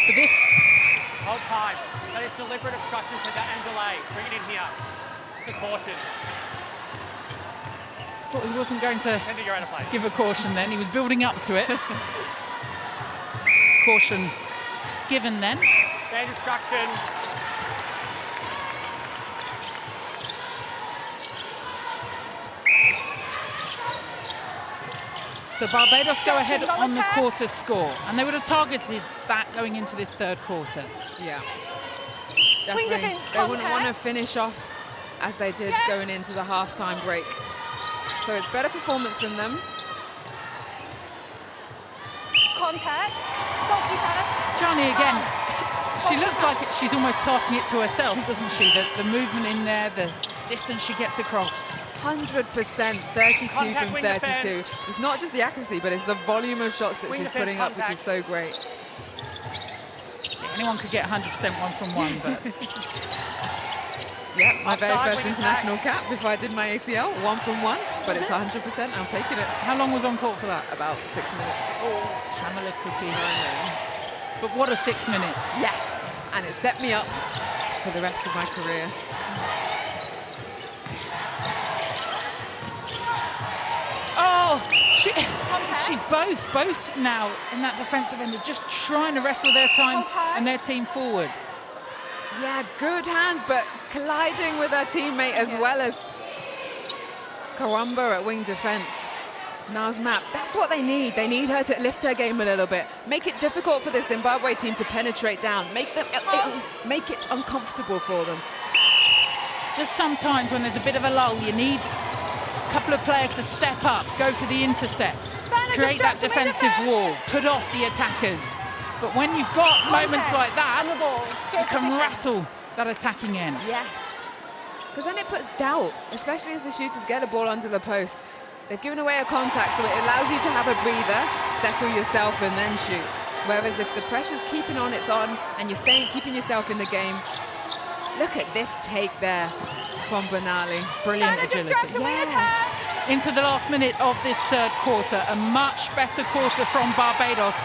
For this, Hold time. That is deliberate obstruction to that and delay. Bring it in here. It's a caution. thought he wasn't going to Tender, you're out of play. give a caution then. He was building up to it. Caution given then. Bad instruction. So Barbados go ahead on the quarter score, and they would have targeted that going into this third quarter. Yeah. Definitely. defense They wouldn't want to contact. finish off as they did Yes. going into the half-time break. So it's better performance from them. Contact. Goalkeeper. Johnny again, she looks like she's almost passing it to herself, doesn't she? The movement in there, the distance she gets across. 100%, 32 Contact, from wing 32. defense. It's not just the accuracy, but it's the volume of shots that Wing she's defense putting up, which contact. is so great. Anyone could get 100% one from one, but Yeah, my very Offside, first wing international cap before I did my ACL, 1 from 1, but it's 100%. I'm taking it. how long was on court for that? About 6 minutes. Pamela Cookie. But what a 6 minutes. Yes, and it set me up for the rest of my career. Oh, she's both now in that defensive end, are just trying to wrestle their time and their team forward. Yeah, good hands, but colliding with her teammate as well as Kawamba at wing defense. Nazmap, that's what they need. They need her to lift her game a little bit. Make it difficult for the Zimbabwe team to penetrate down. Make it uncomfortable for them. Just sometimes when there's a bit of a lull, you need a couple of players to step up, go for the intercepts, create that defensive wall, put off the attackers. But when you've got moments like that, you can rattle that attacking end. Yes, because then it puts doubt, especially as the shooters get a ball under the post. They've given away a contact, so it allows you to have a breather, settle yourself, and then shoot. Whereas if the pressure's keeping on, it's on, and you're keeping yourself in the game. Look at this take there from Benali. Brilliant agility. Yes. Into the last minute of this third quarter, a much better quarter from Barbados.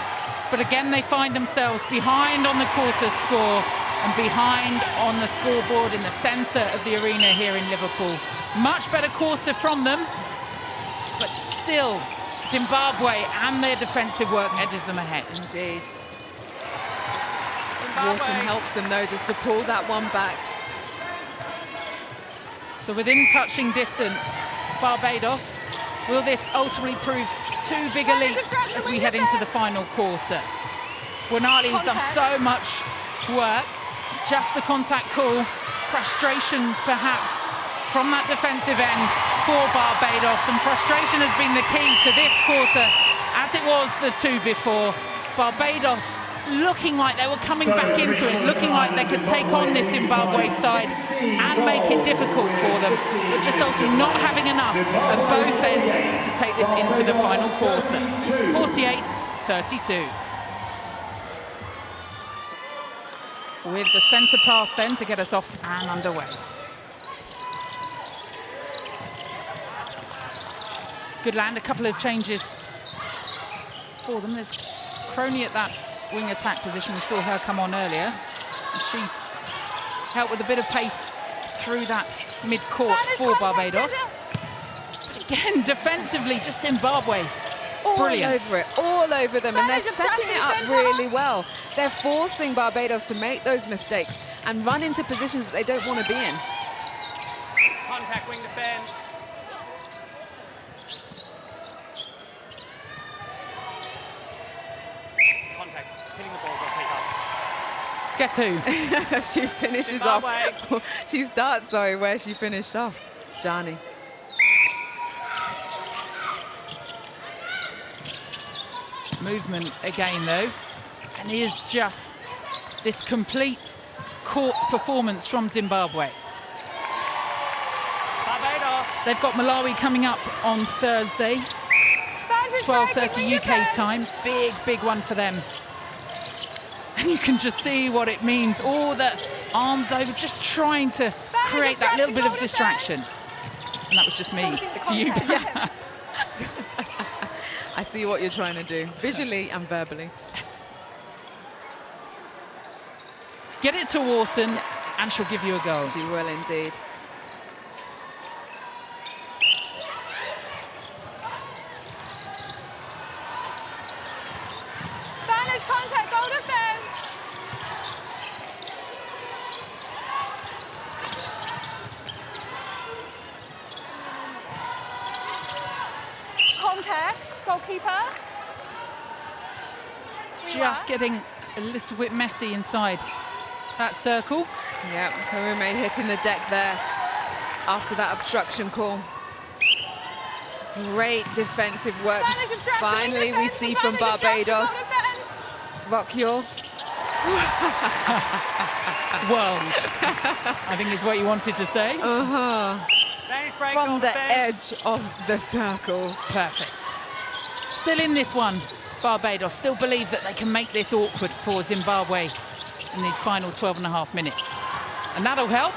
But again, they find themselves behind on the quarter score and behind on the scoreboard in the centre of the arena here in Liverpool. Much better quarter from them, but still Zimbabwe and their defensive work edges them ahead. Indeed. Wharton helps them though, just to pull that one back. So within touching distance, Barbados, will this ultimately prove too big a leap as we head into the final quarter? Bonali has done so much work, just the contact call, frustration perhaps from that defensive end for Barbados, and frustration has been the key to this quarter as it was the two before. Barbados looking like they were coming back into it, looking like they could take on this Zimbabwe side and make it difficult for them, but just ultimately not having enough at both ends to take this into the final quarter. 48-32. With the centre pass then to get us off and underway. Good land, a couple of changes for them. There's Crony at that wing attack position. We saw her come on earlier. And she helped with a bit of pace through that mid-court for Barbados. But again, defensively, just Zimbabwe. Brilliant. All over them, and they're setting it up really well. They're forcing Barbados to make those mistakes and run into positions that they don't want to be in. Contact, wing defense. Contact, hitting the ball, goalkeeper. Guess who? She finishes Zimbabwe. off. She starts, sorry, where she finished off. Johnny. Movement again, though. And is just this complete court performance from Zimbabwe. Barbados. They've got Malawi coming up on Thursday, 12:30 UK time. Big, big one for them. And you can just see what it means. All the arms over, just trying to create that little bit of distraction. And that was just me. To you. I see what you're trying to do, visually and verbally. Get it to Wharton, and she'll give you a goal. She will indeed. Advantage contact, goal defense. Contact, goalkeeper. Just getting a little bit messy inside that circle. Yep, Karume hitting the deck there after that obstruction call. Great defensive work. Advantage obstruction, Finally, we defense, see from advantage obstruction, Barbados. goal defense. Rockyaw. World, I think is what you wanted to say. Danish break From goal the defense. edge of the circle. Perfect. Still in this one, Barbados still believe that they can make this awkward for Zimbabwe in these final 12.5 minutes. And that'll help.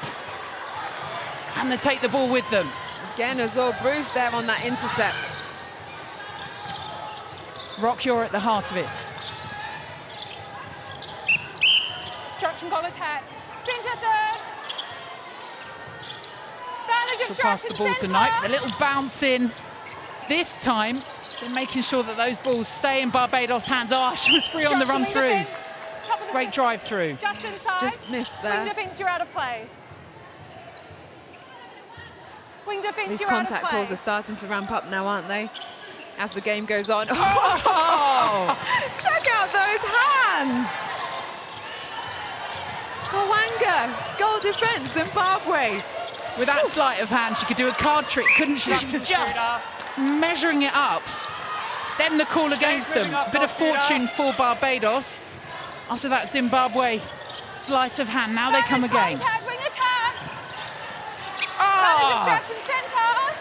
And they take the ball with them. Again, Azor Bruce there on that intercept. Rockyaw at the heart of it. Obstruction, goal attack. Centre third. Advantage She'll pass the obstruction, ball centre. tonight. A little bounce in. This time, they're making sure that those balls stay in Barbados' hands. Oh, she was free on the run Obstruction, through. wing defense. Top of the Great drive through. Just inside. Just missed Wing there. defense, you're out of play. Wing defense, These you're out of contact play. calls are starting to ramp up now, aren't they? As the game goes on. Oh! Check out those hands! Kawanga, goal defense, Zimbabwe. With that sleight of hand, she could do a card trick, couldn't she? She was just measuring it up. Then the call against them. A bit of fortune for Barbados. After that Zimbabwe sleight of hand, now they come again. Contact, wing attack. Oh! Obstruction, centre.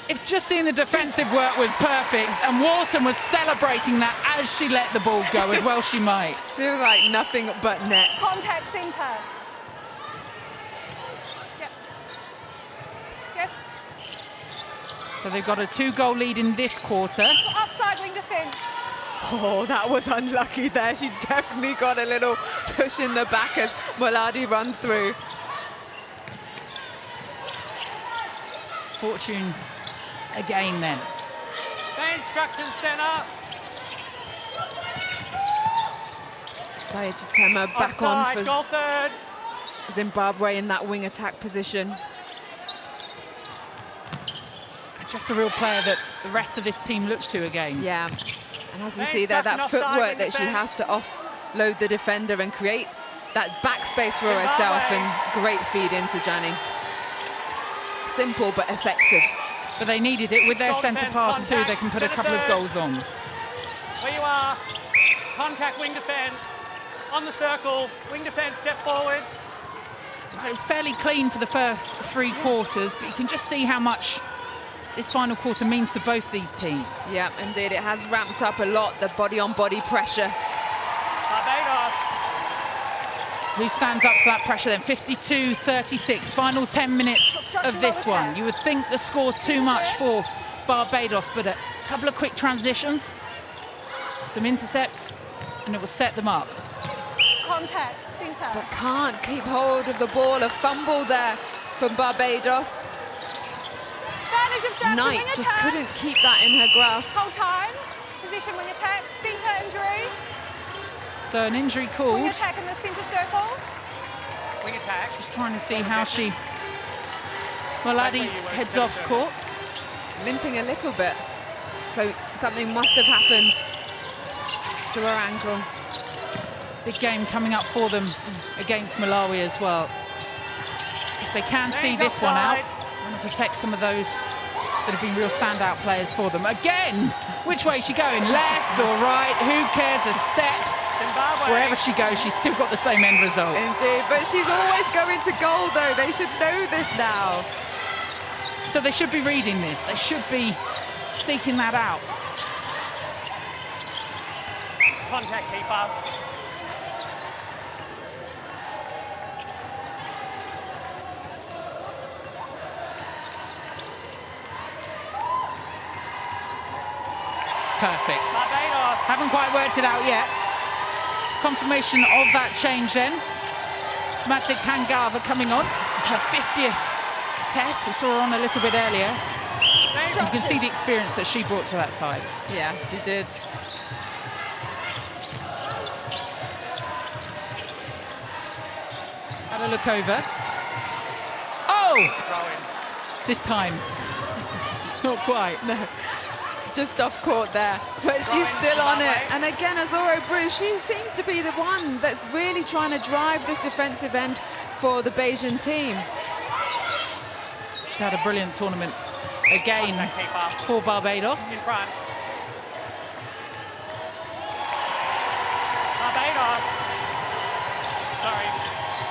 If just seeing the defensive work was perfect, and Wharton was celebrating that as she let the ball go, as well she might. She was like nothing but net. Contact, centre. Yep. Yes. So they've got a 2-goal lead in this quarter. Offside, wing defense. Oh, that was unlucky there. She definitely got a little push in the back as Maladi run through. Fortune again then. Main instruction centre. Saya Chitema back Offside, on goal third. for Zimbabwe in that wing attack position. Just a real player that the rest of this team looks to again. Yeah, and as we Main see there, that instruction offside, footwork wing that she defence. has to offload the defender and create that backspace for herself, Zimbabwe. and great feed into Jani. Simple but effective. But they needed it with their Goal centre defence, pass too. contact, They can put a centre couple of third. goals on. Where you are. Contact wing defence. On the circle. Wing defence, step forward. It was fairly clean for the first 3 quarters, but you can just see how much this final quarter means to both these teams. Yeah, indeed, it has ramped up a lot, the body-on-body pressure. Barbados. Who stands up to that pressure then? 52-36, final 10 minutes of this one. You would think the score too much for Barbados, but a couple of quick transitions, some intercepts, and it will set them up. Contact, centre. But can't keep hold of the ball. A fumble there from Barbados. Advantage obstruction, Knight wing just attack. couldn't keep that in her grasp. Whole time. Position, wing attack. Centre injury. So an injury Wing called. attack in the centre circle. Wing attack. Just trying to see how she... Well, Addie heads off court. Limping a little bit. So something must have happened to her ankle. big game coming up for them against Malawi as well. If they can see this one out and protect some of those that have been real standout players for them. Again, which way is she going? Left or right? Who cares? A step. Zimbabwe. Wherever she goes, she's still got the same end result. Indeed, but she's always going to goal though. They should know this now. So they should be reading this. They should be seeking that out. Contact keeper. Perfect. Barbados. Haven't quite worked it out yet. Confirmation of that change then. Matic Pangava coming on. Her 50th test. We saw her on a little bit earlier. You can see the experience that she brought to that side. Yeah, she did. Had a look over. Oh! Throw in. This time. Not quite. No, just off court there, but she's still on it. And again, Azoro Bruce, she seems to be the one that's really trying to drive this defensive end for the Bayesian team. She's had a brilliant tournament again Contact keeper. for Barbados. In front. Barbados. Sorry.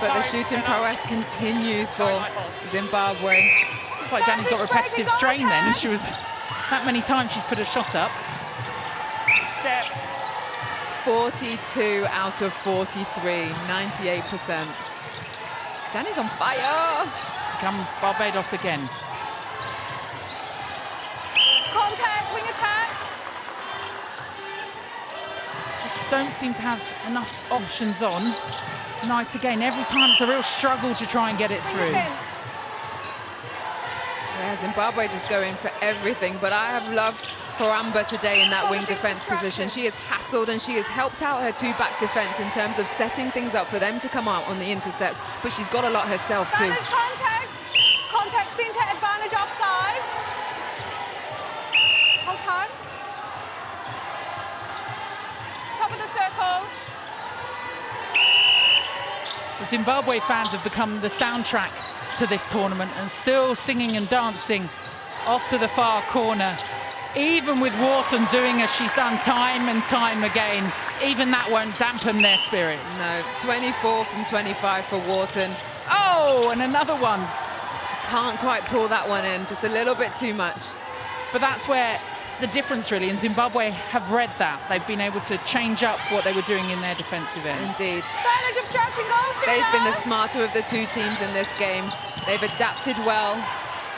But the Sorry, shooting Senna. prowess continues for Sorry, my fault. Zimbabwe. Looks like Jani's got repetitive strain then. She was, that many times she's put a shot up. Step. 42 out of 43, 98%. Jani's on fire. Come Barbados again. Contact, wing attack. Just don't seem to have enough options on. Night again, every time it's a real struggle to try and get it Wing through. defense. Yeah, Zimbabwe just going for everything, but I have loved Koramba today in that wing defense position. She has hassled and she has helped out her two-back defense in terms of setting things up for them to come out on the intercepts, but she's got a lot herself too. Banners contact. Contact centre, advantage offside. Hold time. Top of the circle. The Zimbabwe fans have become the soundtrack to this tournament and still singing and dancing off to the far corner. Even with Wharton doing as she's done time and time again, even that won't dampen their spirits. No, 24 from 25 for Wharton. Oh, and another one. She can't quite pull that one in, just a little bit too much. But that's where the difference really, and Zimbabwe have read that. They've been able to change up what they were doing in their defensive end. Indeed. Advantage obstruction goal. They've been the smarter of the two teams in this game. They've adapted well.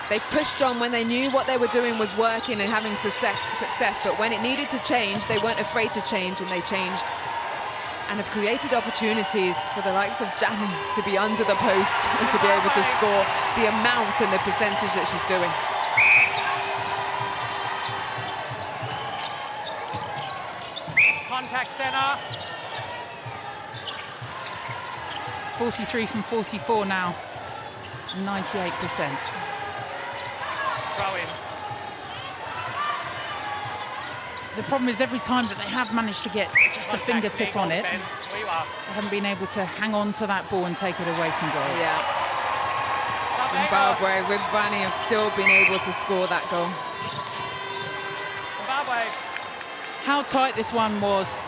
They pushed on when they knew what they were doing was working and having success, but when it needed to change, they weren't afraid to change, and they changed and have created opportunities for the likes of Jani to be under the post and to be able to score the amount and the percentage that she's doing. Contact center. 43 from 44 now, 98%. Throw in. The problem is every time that they have managed to get just a Contact fingertip on it, defense. We are. they haven't been able to hang on to that ball and take it away from goal. Yeah, Zimbabwe with Vani have still been able to score that goal. Zimbabwe. How tight this one was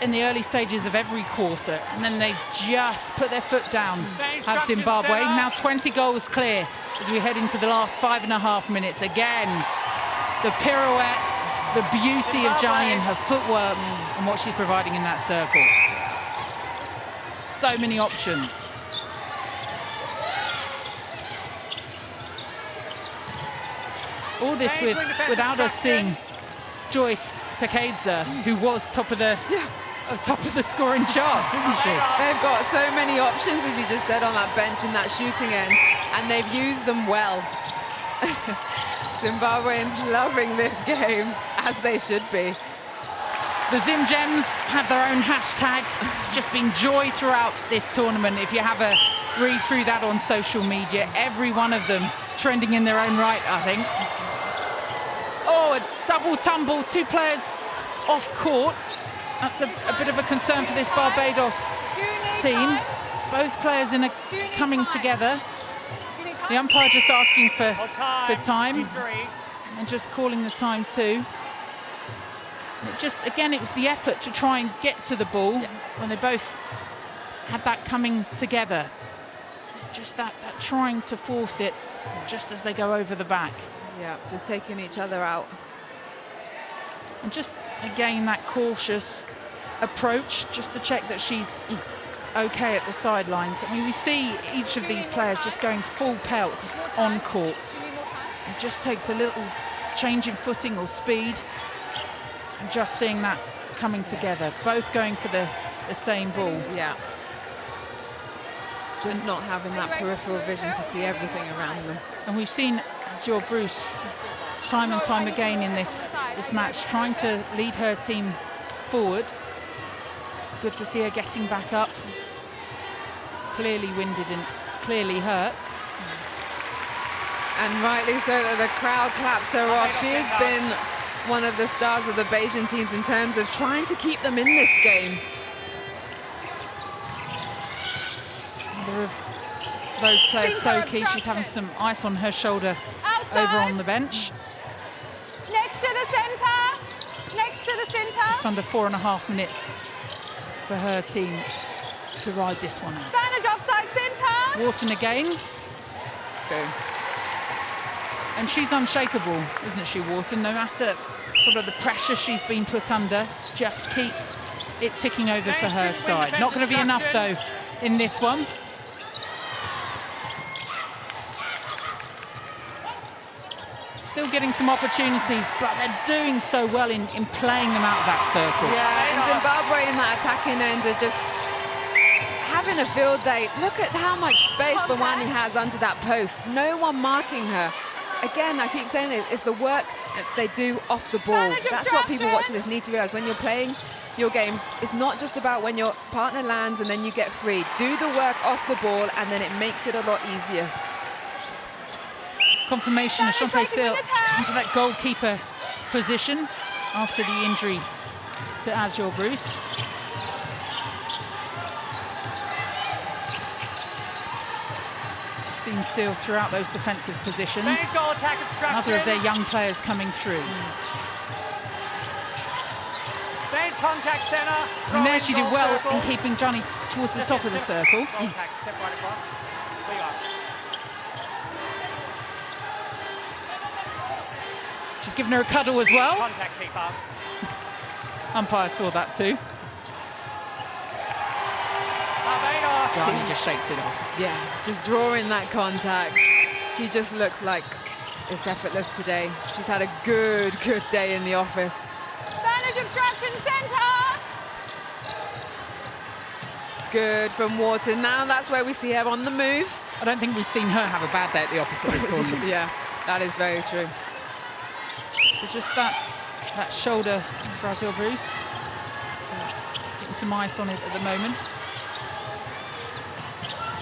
in the early stages of every quarter, and then they just put their foot down. Have Zimbabwe now 20 goals clear as we head into the last 5.5 minutes. Again, the pirouettes, the beauty of Jani and her footwork and what she's providing in that circle. So many options. All this without us seeing Joyce Takadza, who was top of the scoring charts, wasn't she? They've got so many options, as you just said, on that bench in that shooting end, and they've used them well. Zimbabweans loving this game, as they should be. The Zim Gems have their own hashtag. It's just been joy throughout this tournament. If you have a read through that on social media, every one of them trending in their own right, I think. Oh, a double tumble, two players off court. that's a bit of a concern for this Barbados team. Both players coming together. The umpire just asking for time and just calling the time too. It was the effort to try and get to the ball when they both had that coming together. Just that trying to force it just as they go over the back. Yeah, just taking each other out. And just, again, that cautious approach, just to check that she's okay at the sidelines. I mean, we see each of these players just going full pelt on court. It just takes a little change in footing or speed. And just seeing that coming together, both going for the same ball. Yeah. Just not having that peripheral vision to see everything around them. And we've seen Azure Bruce time and time again in this match trying to lead her team forward. Good to see her getting back up. Clearly winded and clearly hurt. And rightly so that the crowd claps her off. She has been one of the stars of the Bayesian teams in terms of trying to keep them in this game. Another of those players so key. She's having some ice on her shoulder over on the bench. Next to the centre. Next to the centre. Just under 4.5 minutes for her team to ride this one out. Advantage offside centre. Wharton again. Go. And she's unshakable, isn't she, Wharton? No matter sort of the pressure she's been put under, just keeps it ticking over for her side. Not going to be enough, though, in this one. Still getting some opportunities, but they're doing so well in playing them out of that circle. Yeah, and Zimbabwe in that attacking end are just having a field day. Look at how much space Bawani has under that post. No one marking her. Again, I keep saying it's the work that they do off the ball. That's what people watching this need to realize. When you're playing your games, it's not just about when your partner lands and then you get free. Do the work off the ball, and then it makes it a lot easier. Confirmation of Shante Seal into that goalkeeper position after the injury to Azure Bruce. Seen Seal throughout those defensive positions. Another of their young players coming through. Contact centre. And there she did well in keeping Johnny towards the top of the circle. Contact, step right across. There you are. She's given her a cuddle as well. Contact keeper. Umpire saw that too. Barbados. Johnny just shakes it off. Yeah, just drawing that contact. She just looks like it's effortless today. She's had a good day in the office. Advantage obstruction centre. Good from Wharton. Now that's where we see her on the move. I don't think we've seen her have a bad day at the office at this tournament. Yeah, that is very true. So just that shoulder for Azure Bruce. Getting some ice on it at the moment.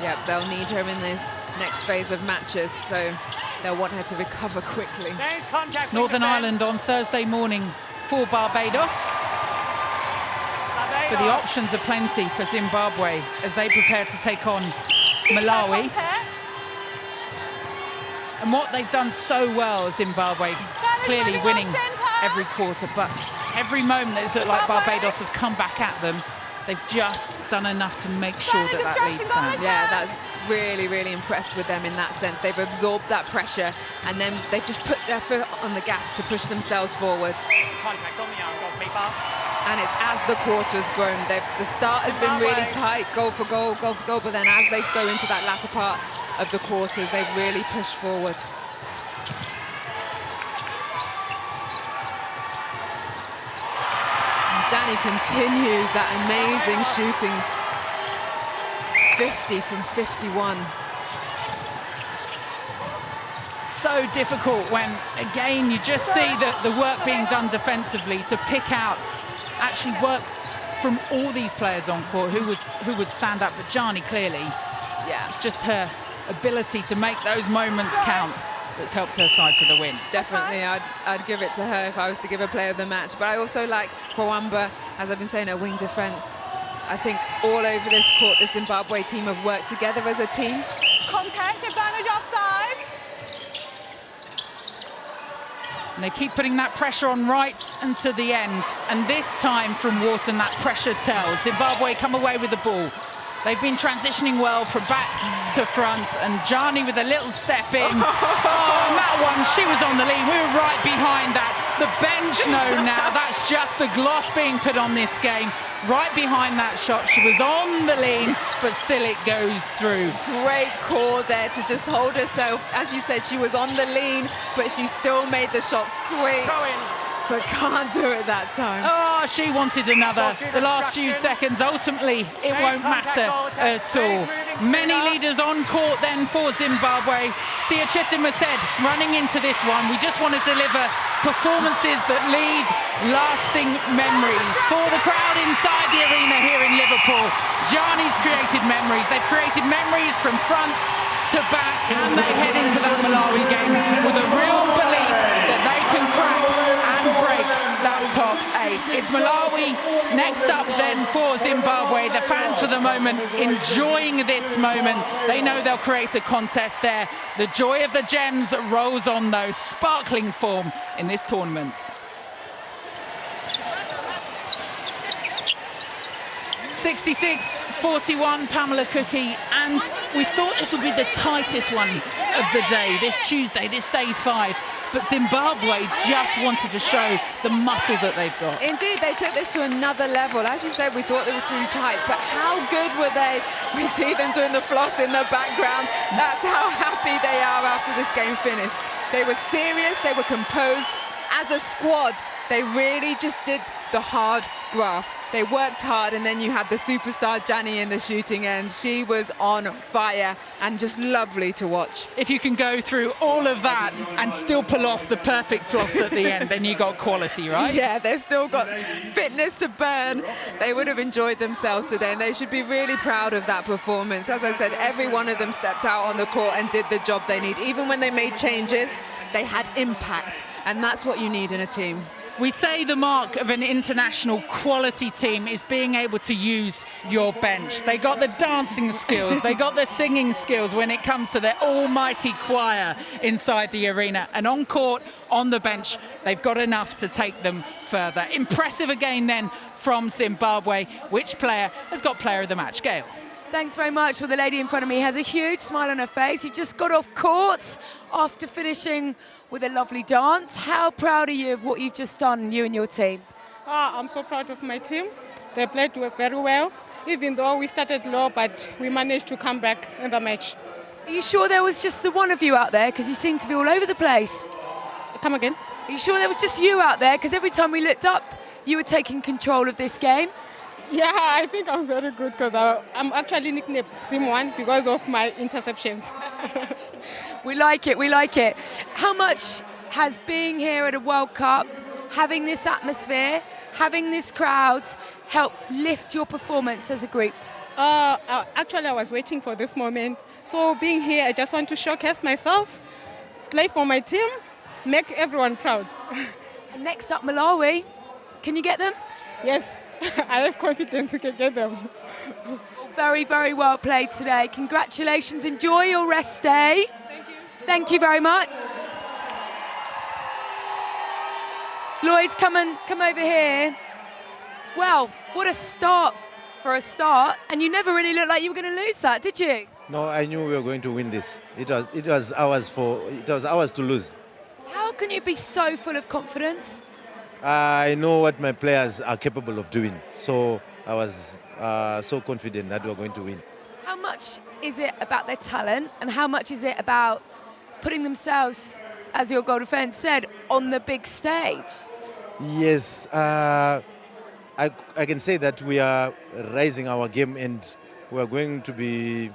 Yep, they'll need her in this next phase of matches, so they'll want her to recover quickly. Northern Ireland on Thursday morning for Barbados. But the options are plenty for Zimbabwe as they prepare to take on Malawi. And what they've done so well, Zimbabwe, clearly winning every quarter, but every moment it's looked like Barbados have come back at them. They've just done enough to make sure that lead stands. Yeah, that's really impressed with them in that sense. They've absorbed that pressure and then they've just put their foot on the gas to push themselves forward. Contact on the arm, goalkeeper. And it's as the quarter's grown. The start has been really tight, goal for goal, but then as they go into that latter part of the quarters, they've really pushed forward. Danny continues that amazing shooting. 50 from 51. So difficult when, again, you just see the work being done defensively to pick out, actually work from all these players on court who would stand up. But Jani, clearly, yeah, it's just her ability to make those moments count. that's helped her side to the win. Definitely, I'd give it to her if I was to give a player of the match. But I also like Kwamba, as I've been saying, her wing defence. I think all over this court, the Zimbabwe team have worked together as a team. Contact, advantage offside. And they keep putting that pressure on right until the end. And this time from Wharton, that pressure tells. Zimbabwe come away with the ball. They've been transitioning well from back to front, and Jani with a little step in. Oh, and that one, she was on the lead. We were right behind that. The bench know now that's just the gloss being put on this game. Right behind that shot, she was on the lean, but still it goes through. Great call there to just hold herself. As you said, she was on the lean, but she still made the shot sweet. But can't do it that time. Oh, she wanted another. The last few seconds, ultimately, it won't matter at all. Many leaders on court then for Zimbabwe. Sia Chitima said, running into this one, we just want to deliver performances that leave lasting memories. For the crowd inside the arena here in Liverpool, Jani's created memories. They've created memories from front to back, and they head into that Malawi game with a real belief that they can crack and break that top 8. It's Malawi next up then for Zimbabwe. The fans for the moment enjoying this moment. They know they'll create a contest there. The joy of the Gems rolls on though, sparkling form in this tournament. 66-41, Pamela Cookie, and we thought this would be the tightest one of the day, this Tuesday, this day 5. But Zimbabwe just wanted to show the muscle that they've got. Indeed, they took this to another level. As you said, we thought it was really tight, but how good were they? We see them doing the floss in the background. That's how happy they are after this game finished. They were serious, they were composed. As a squad, they really just did the hard graft. They worked hard, and then you had the superstar Jani in the shooting end. She was on fire and just lovely to watch. If you can go through all of that and still pull off the perfect floss at the end, then you got quality, right? Yeah, they've still got fitness to burn. They would have enjoyed themselves today, and they should be really proud of that performance. As I said, every one of them stepped out on the court and did the job they need. Even when they made changes, they had impact, and that's what you need in a team. We say the mark of an international quality team is being able to use your bench. They got the dancing skills, they got the singing skills when it comes to their almighty choir inside the arena. And on court, on the bench, they've got enough to take them further. Impressive again then from Zimbabwe. Which player has got player of the match? Gail. Thanks very much. Well, the lady in front of me has a huge smile on her face. You've just got off court after finishing with a lovely dance. How proud are you of what you've just done, you and your team? I'm so proud of my team. They played very well, even though we started low, but we managed to come back in the match. Are you sure there was just the one of you out there? Because you seem to be all over the place. Come again? Are you sure there was just you out there? Because every time we looked up, you were taking control of this game. Yeah, I think I'm very good because I'm actually nicknamed Sim1 because of my interceptions. We like it, we like it. How much has being here at a World Cup, having this atmosphere, having this crowd, helped lift your performance as a group? Actually, I was waiting for this moment. So being here, I just want to showcase myself, play for my team, make everyone proud. And next up, Malawi. Can you get them? Yes. I have confidence we can get them. Very, very well played today. Congratulations. Enjoy your rest day. Thank you. Thank you very much. Lloyd, come over here. Well, what a start for a start. And you never really looked like you were going to lose that, did you? No, I knew we were going to win this. It was ours to lose. How can you be so full of confidence? I know what my players are capable of doing, so I was so confident that we were going to win. How much is it about their talent, and how much is it about putting themselves, as your goal defence said, on the big stage? Yes, I can say that we are raising our game, and we are going to be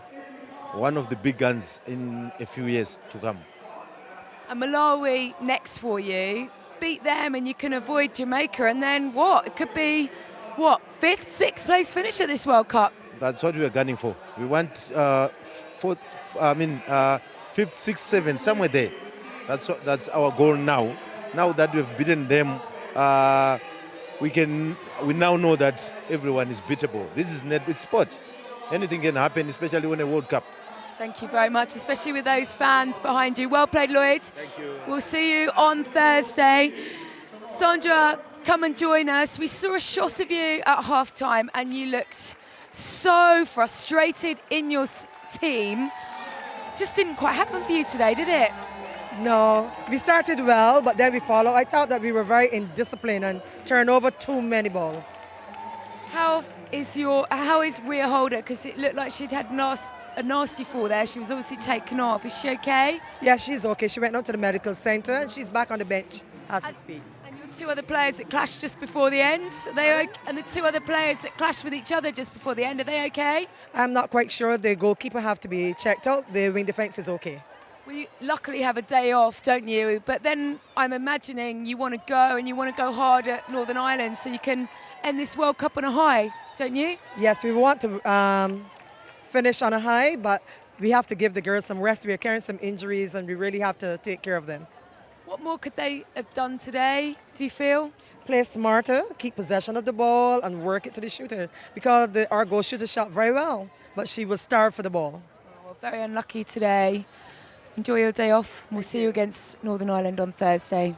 one of the big guns in a few years to come. And Malawi next for you. Beat them and you can avoid Jamaica, and then what? It could be, what, 5th, 6th place finish at this World Cup? That's what we are gunning for. We want 5th, 6th, 7th, somewhere there. That's our goal now. Now that we've beaten them, we now know that everyone is beatable. This is it's sport. Anything can happen, especially when a World Cup. Thank you very much, especially with those fans behind you. Well played, Lloyd. Thank you. We'll see you on Thursday. Sandra, come and join us. We saw a shot of you at half-time and you looked so frustrated in your team. Just didn't quite happen for you today, did it? No, we started well, but then we followed. I thought that we were very indisciplined and turned over too many balls. How is Rhea Holder? Because it looked like she'd had a nasty fall there. She was obviously taken off. Is she okay? Yeah, she's okay. She went out to the medical center and she's back on the bench as we speak. And your two other players that clashed just before the end, and the two other players that clashed with each other just before the end, are they okay? I'm not quite sure. The goalkeeper have to be checked out. The wing defense is okay. Well, you luckily have a day off, don't you? But then I'm imagining you want to go and you want to go hard at Northern Ireland so you can end this World Cup on a high, don't you? Yes, we want to finish on a high, but we have to give the girls some rest. We are carrying some injuries and we really have to take care of them. What more could they have done today, do you feel? Play smarter, keep possession of the ball and work it to the shooter, because our goal shooter shot very well, but she was starved for the ball. Oh, very unlucky today. Enjoy your day off. We'll see you against Northern Ireland on Thursday.